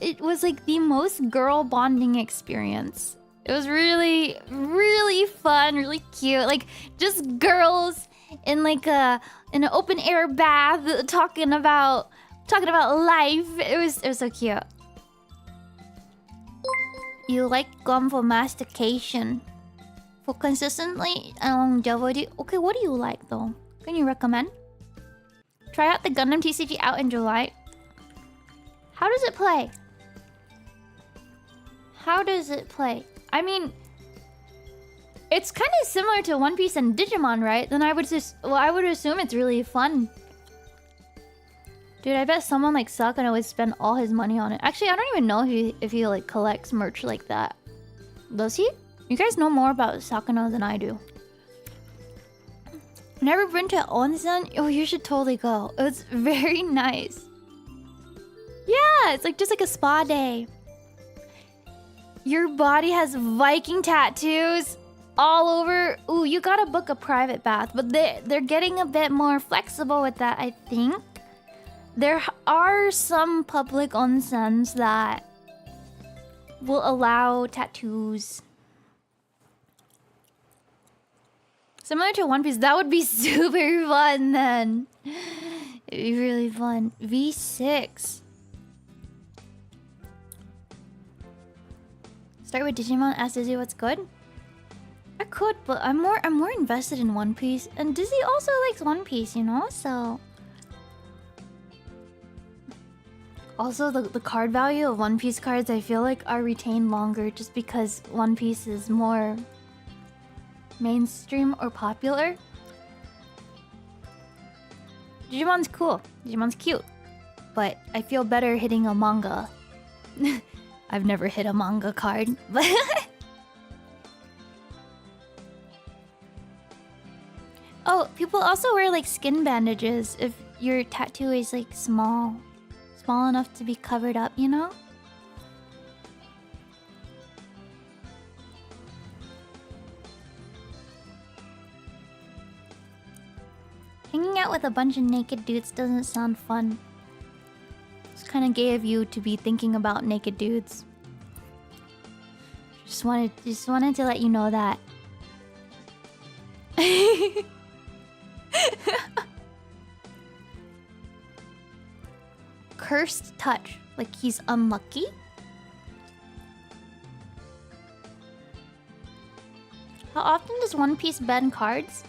it was like the most girl bonding experience. It was really, really fun, really cute. Like just girls in like in an open air bath talking about life. It was so cute. You like gum for mastication, for consistently and longevity. Okay, what do you like though? Can you recommend? Try out the Gundam TCG out in July. How does it play? How does it play? I mean, it's kind of similar to One Piece and Digimon, right? Then I would assume it's really fun. Dude, I bet someone like Sakana would spend all his money on it. Actually, I don't even know if he like collects merch like that. Does he? You guys know more about Sakana than I do. Never been to onsen? Oh, you should totally go. It's very nice. Yeah, it's like just like a spa day. Your body has Viking tattoos all over. Ooh, you gotta book a private bath, but they're getting a bit more flexible with that, I think. There are some public onsens that will allow tattoos. Similar to One Piece, that would be super fun then. It'd be really fun. V6. Start with Digimon, ask Dizzy what's good? I could, but I'm more invested in One Piece. And Dizzy also likes One Piece, you know? So also, the card value of One Piece cards, I feel like, are retained longer just because One Piece is more mainstream or popular. Digimon's cool. Digimon's cute. But I feel better hitting a manga. I've never hit a manga card, but... Oh, people also wear, like, skin bandages if your tattoo is, like, small enough to be covered up, you know? Hanging out with a bunch of naked dudes doesn't sound fun. It's kind of gay of you to be thinking about naked dudes. Just wanted to let you know that. Cursed touch, like he's unlucky. How often does One Piece ban cards?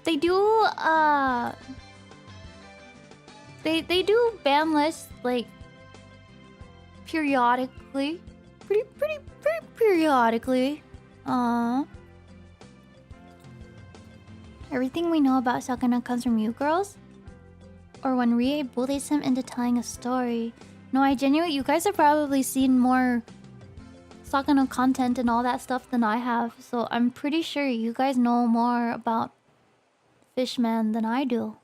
They do they do ban lists like periodically. Pretty periodically. Everything we know about Sakana comes from you girls? Or when Rie bullies him into telling a story. No, I genuinely, you guys have probably seen more Sakana content and all that stuff than I have. So I'm pretty sure you guys know more about Fishman than I do.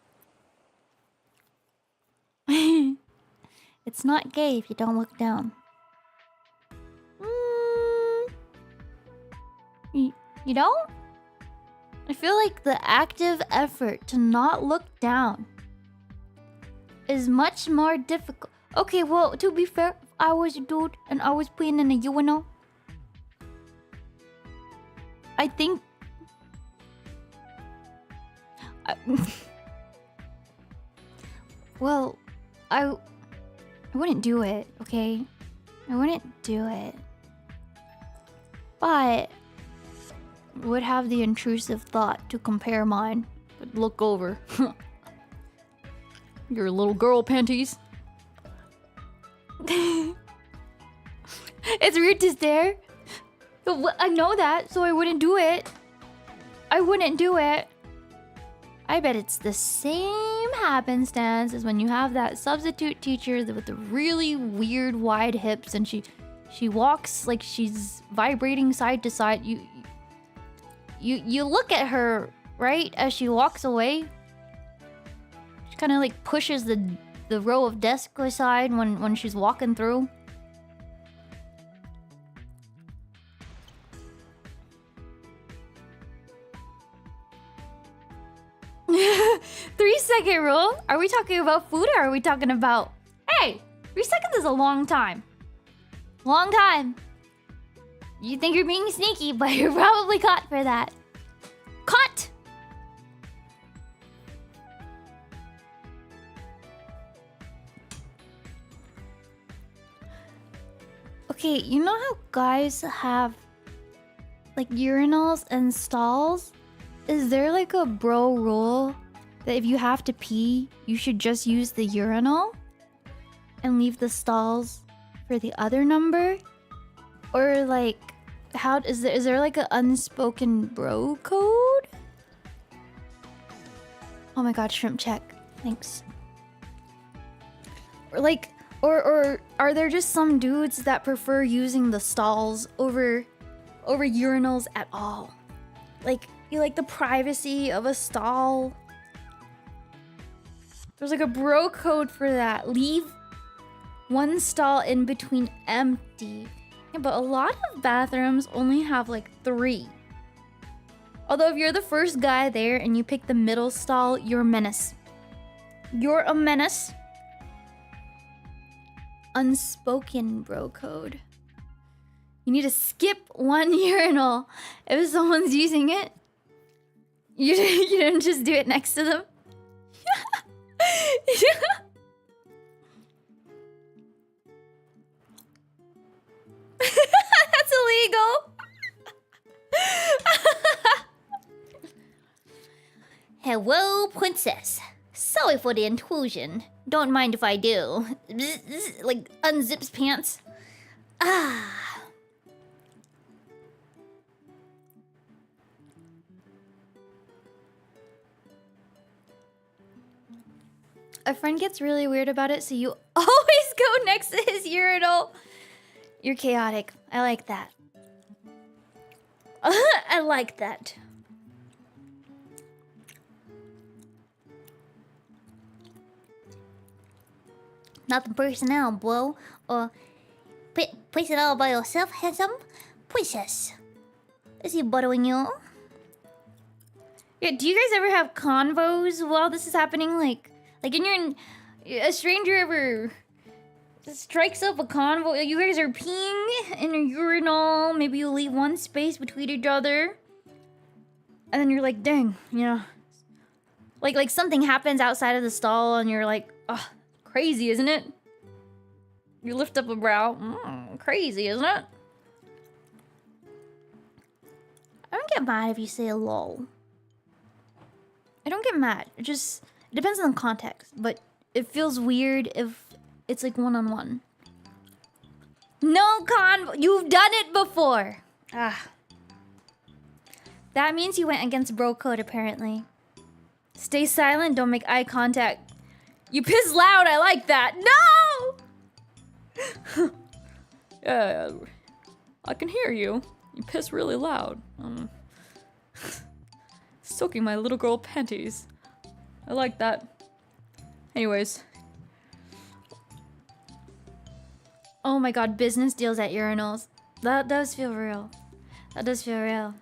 It's not gay if you don't look down. You don't? I feel like the active effort to not look down is much more difficult. Okay, well, to be fair, if I was a dude and I was playing in a UNO, I think... well, I wouldn't do it, okay? I wouldn't do it. But would have the intrusive thought to compare mine. But look over. Your little girl panties. It's weird to stare. I know that, so I wouldn't do it. I wouldn't do it. I bet it's the same happenstance as when you have that substitute teacher with the really weird wide hips and she She walks like she's vibrating side to side. You look at her, right, as she walks away. She kind of like pushes the row of desks aside when she's walking through. Three-second rule? Are we talking about food or are we talking about... Hey! 3 seconds is a long time. Long time. You think you're being sneaky, but you're probably caught for that. Caught! Okay, you know how guys have like urinals and stalls? Is there like a bro rule that if you have to pee, you should just use the urinal and leave the stalls for the other number? Or like, how is there like an unspoken bro code? Oh my god, shrimp check. Thanks. Or like, or are there just some dudes that prefer using the stalls over urinals at all? Like, you like the privacy of a stall? There's like a bro code for that. Leave one stall in between empty. Yeah, but a lot of bathrooms only have like 3. Although if you're the first guy there and you pick the middle stall, you're a menace. You're a menace. Unspoken bro code. You need to skip one urinal if someone's using it. You didn't just do it next to them. That's illegal. Hello, princess. Sorry for the intrusion. Don't mind if I do. Like, unzips pants. Ah. A friend gets really weird about it, so you always go next to his urinal. You're chaotic. I like that. I like that. Nothing personal, bro. Or place it all by yourself, handsome princess. Is he bothering you? Yeah, do you guys ever have convos while this is happening? Like in a stranger ever strikes up a convo. You guys are peeing in a urinal. Maybe you leave one space between each other. And then you're like, dang, you know. Like something happens outside of the stall and you're like, oh, crazy, isn't it? You lift up a brow. Crazy, isn't it? I don't get mad if you say a lol. I don't get mad. It depends on the context, but it feels weird if it's like one-on-one. No you've done it before. Ah. That means you went against bro code, apparently. Stay silent, don't make eye contact. You piss loud, I like that. No! Yeah, I can hear you. You piss really loud. Soaking my little girl panties. I like that. Anyways. Oh my god, business deals at urinals. That does feel real. That does feel real.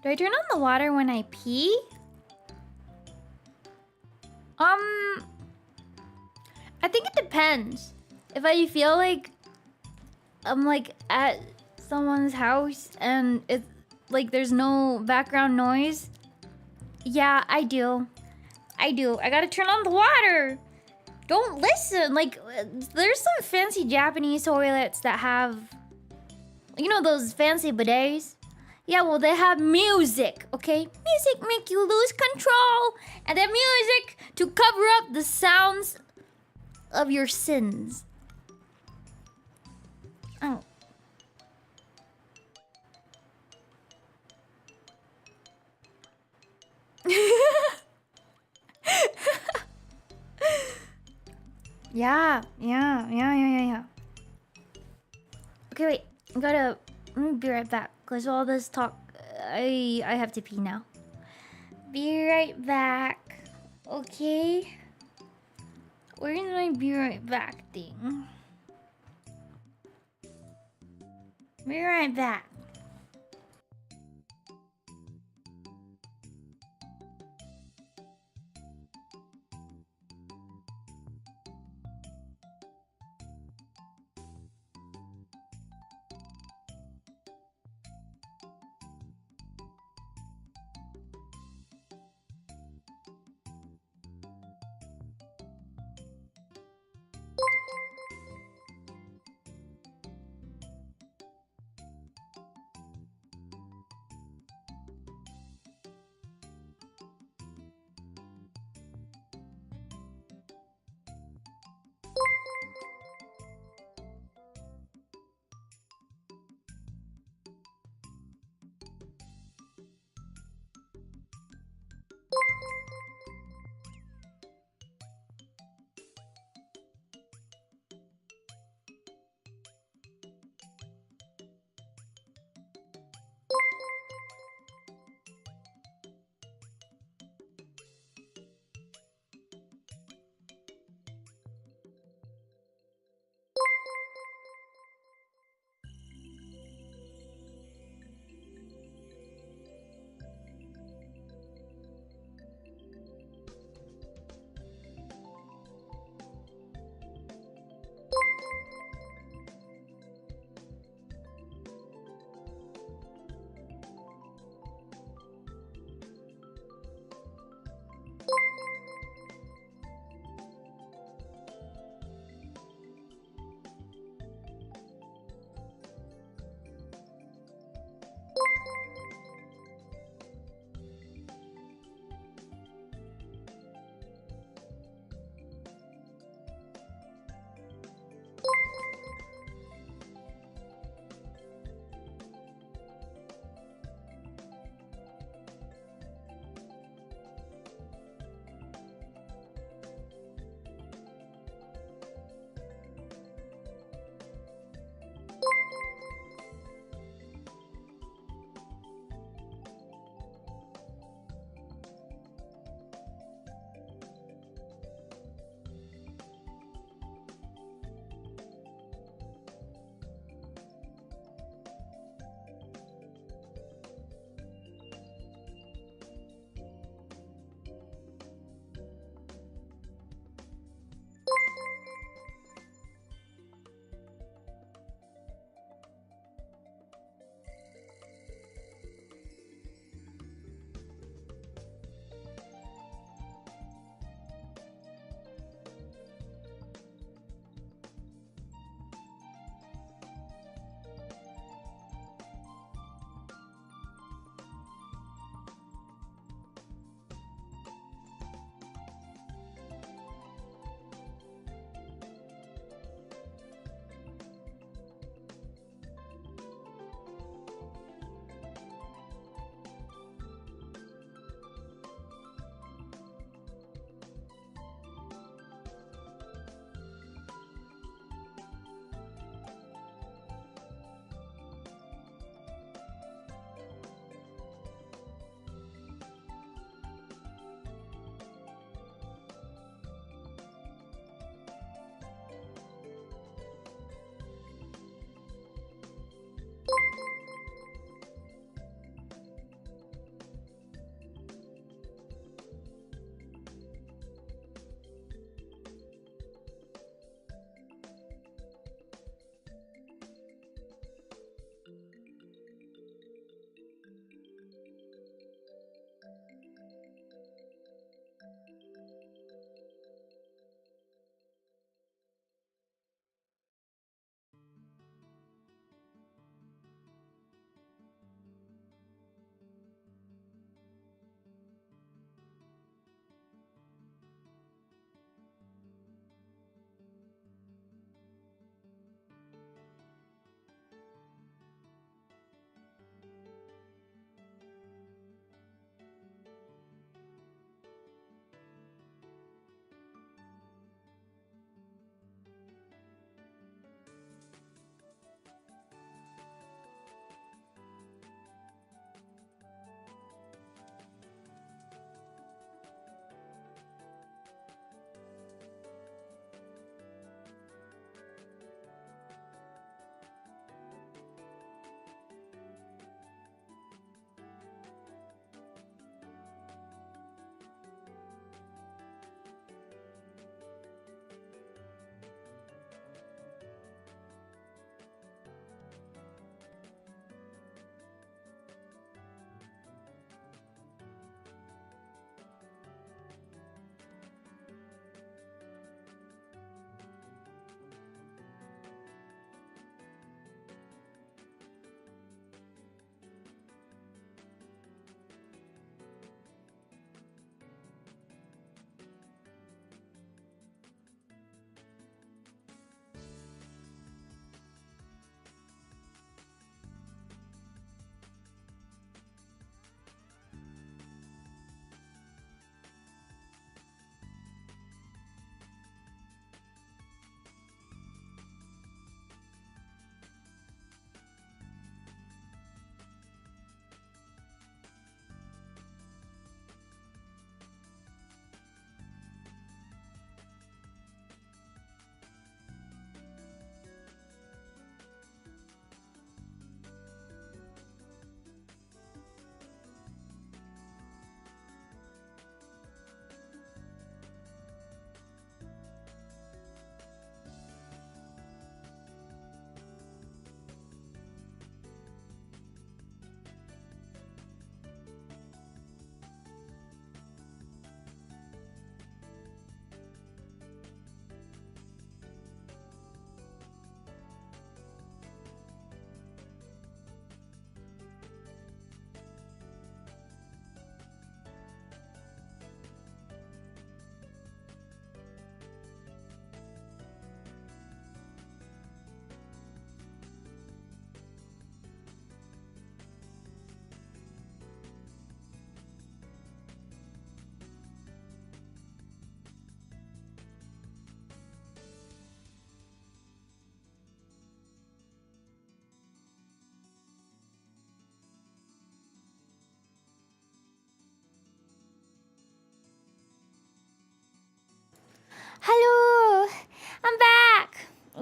Do I turn on the water when I pee? I think it depends. If I feel like I'm like at someone's house and it's like there's no background noise, yeah, I do. I gotta turn on the water. Don't listen. Like, there's some fancy Japanese toilets that have, you know, those fancy bidets. Yeah, well, they have music, okay? Music make you lose control. And then music to cover up the sounds of your sins. Oh. Yeah. Okay, wait. Let me be right back. Cause all this talk, I have to pee now. Be right back. Okay. Where's my be right back thing? Be right back.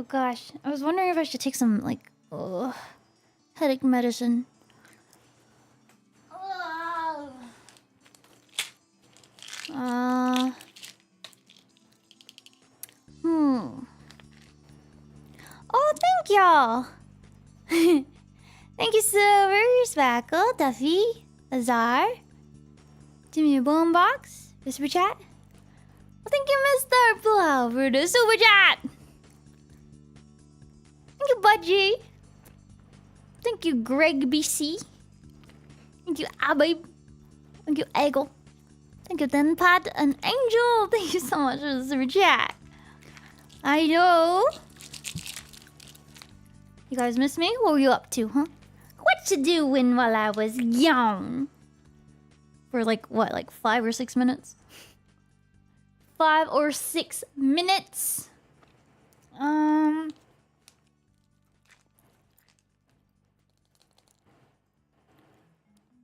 gosh, I was wondering if I should take some like headache medicine. Oh, thank y'all. Thank you so very Spackle, Duffy, Azar, Jimmy Boombox, Super Chat. Well, thank you, Mr. Blow, for the Super Chat. Thank you, Budgie. Thank you, Greg BC. Thank you, Ababe. Thank you, Eagle. Thank you, Denpad and Angel. Thank you so much for the Super Chat. I know. You guys miss me? What were you up to, huh? What you doing while I was young? For like, what, like 5 or 6 minutes? 5 or 6 minutes?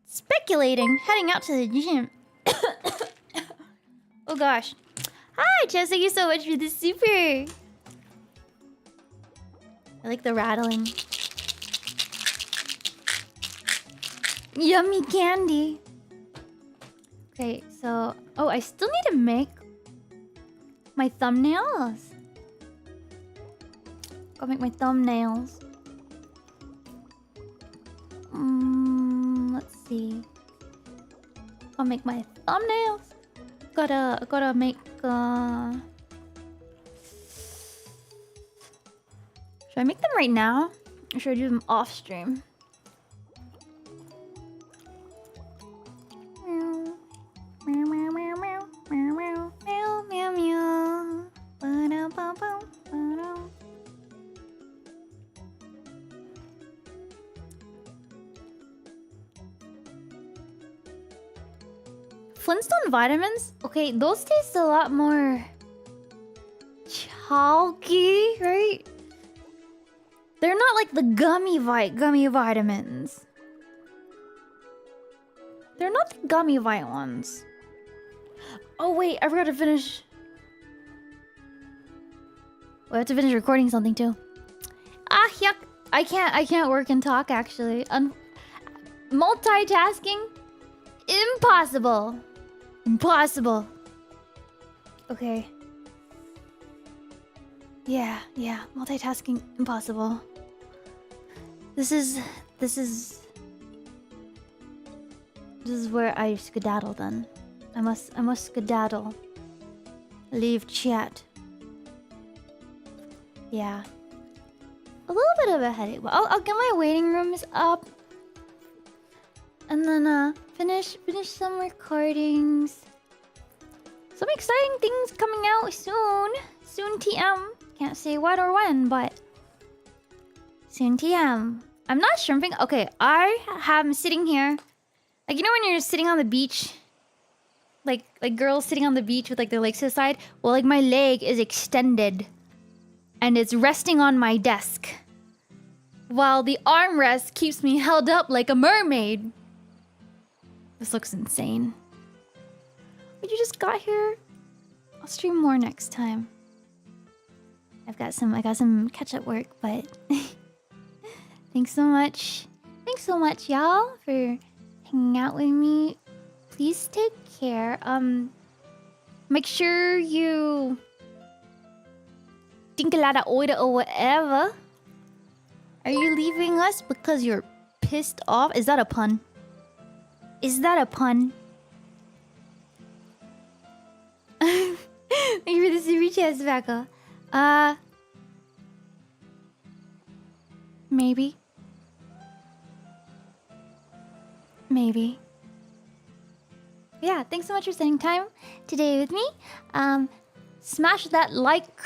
Speculating, heading out to the gym. Oh gosh. Hi, Jess, thank you so much for the super. I like the rattling. Yummy candy. Okay, so... Oh, I still need to make my thumbnails. Go make my thumbnails. Let's see. I'll make my thumbnails. Gotta make... Should I make them right now? Or should I do them off stream? Flintstone vitamins? Okay, those taste a lot more chalky, right? They're not like the gummy vitamins. They're not the gummy vite ones. Oh wait, I forgot to finish. We have to finish recording something too. Ah, yuck! I can't work and talk actually. Multitasking, impossible. Impossible. Okay. Yeah, multitasking, impossible. This is where I skedaddle then. I must skedaddle. Leave chat. Yeah. A little bit of a headache, but I'll get my waiting rooms up. And then finish some recordings. Some exciting things coming out soon. Soon TM. Can't say what or when, but soon TM. I'm not shrimping. Okay, I am sitting here. Like, you know when you're sitting on the beach? Like girls sitting on the beach with like their legs to the side? Well, like my leg is extended. And it's resting on my desk. While the armrest keeps me held up like a mermaid. This looks insane. But you just got here. I'll stream more next time. I got some catch-up work, but thanks so much. Thanks so much, y'all, for hanging out with me. Please take care. Make sure you think a lot of order or whatever. Are you leaving us because you're pissed off? Is that a pun? Is that a pun? Thank you for the super chat, Rebecca. Maybe. Maybe. Yeah, thanks so much for spending time today with me. Smash that like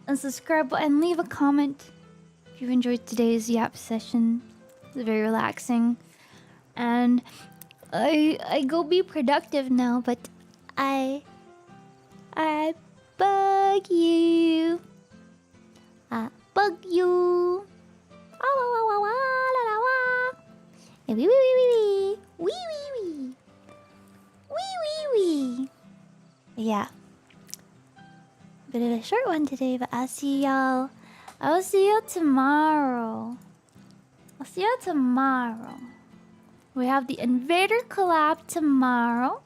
and subscribe button. Leave a comment if you've enjoyed today's yap session. It was very relaxing. And I go be productive now, but I bug you. I bug you. Wee wee wee wee wee wee wee wee. Yeah. Bit of a short one today, but I'll see y'all I'll see you tomorrow. I'll see you tomorrow. We have the Invader collab tomorrow.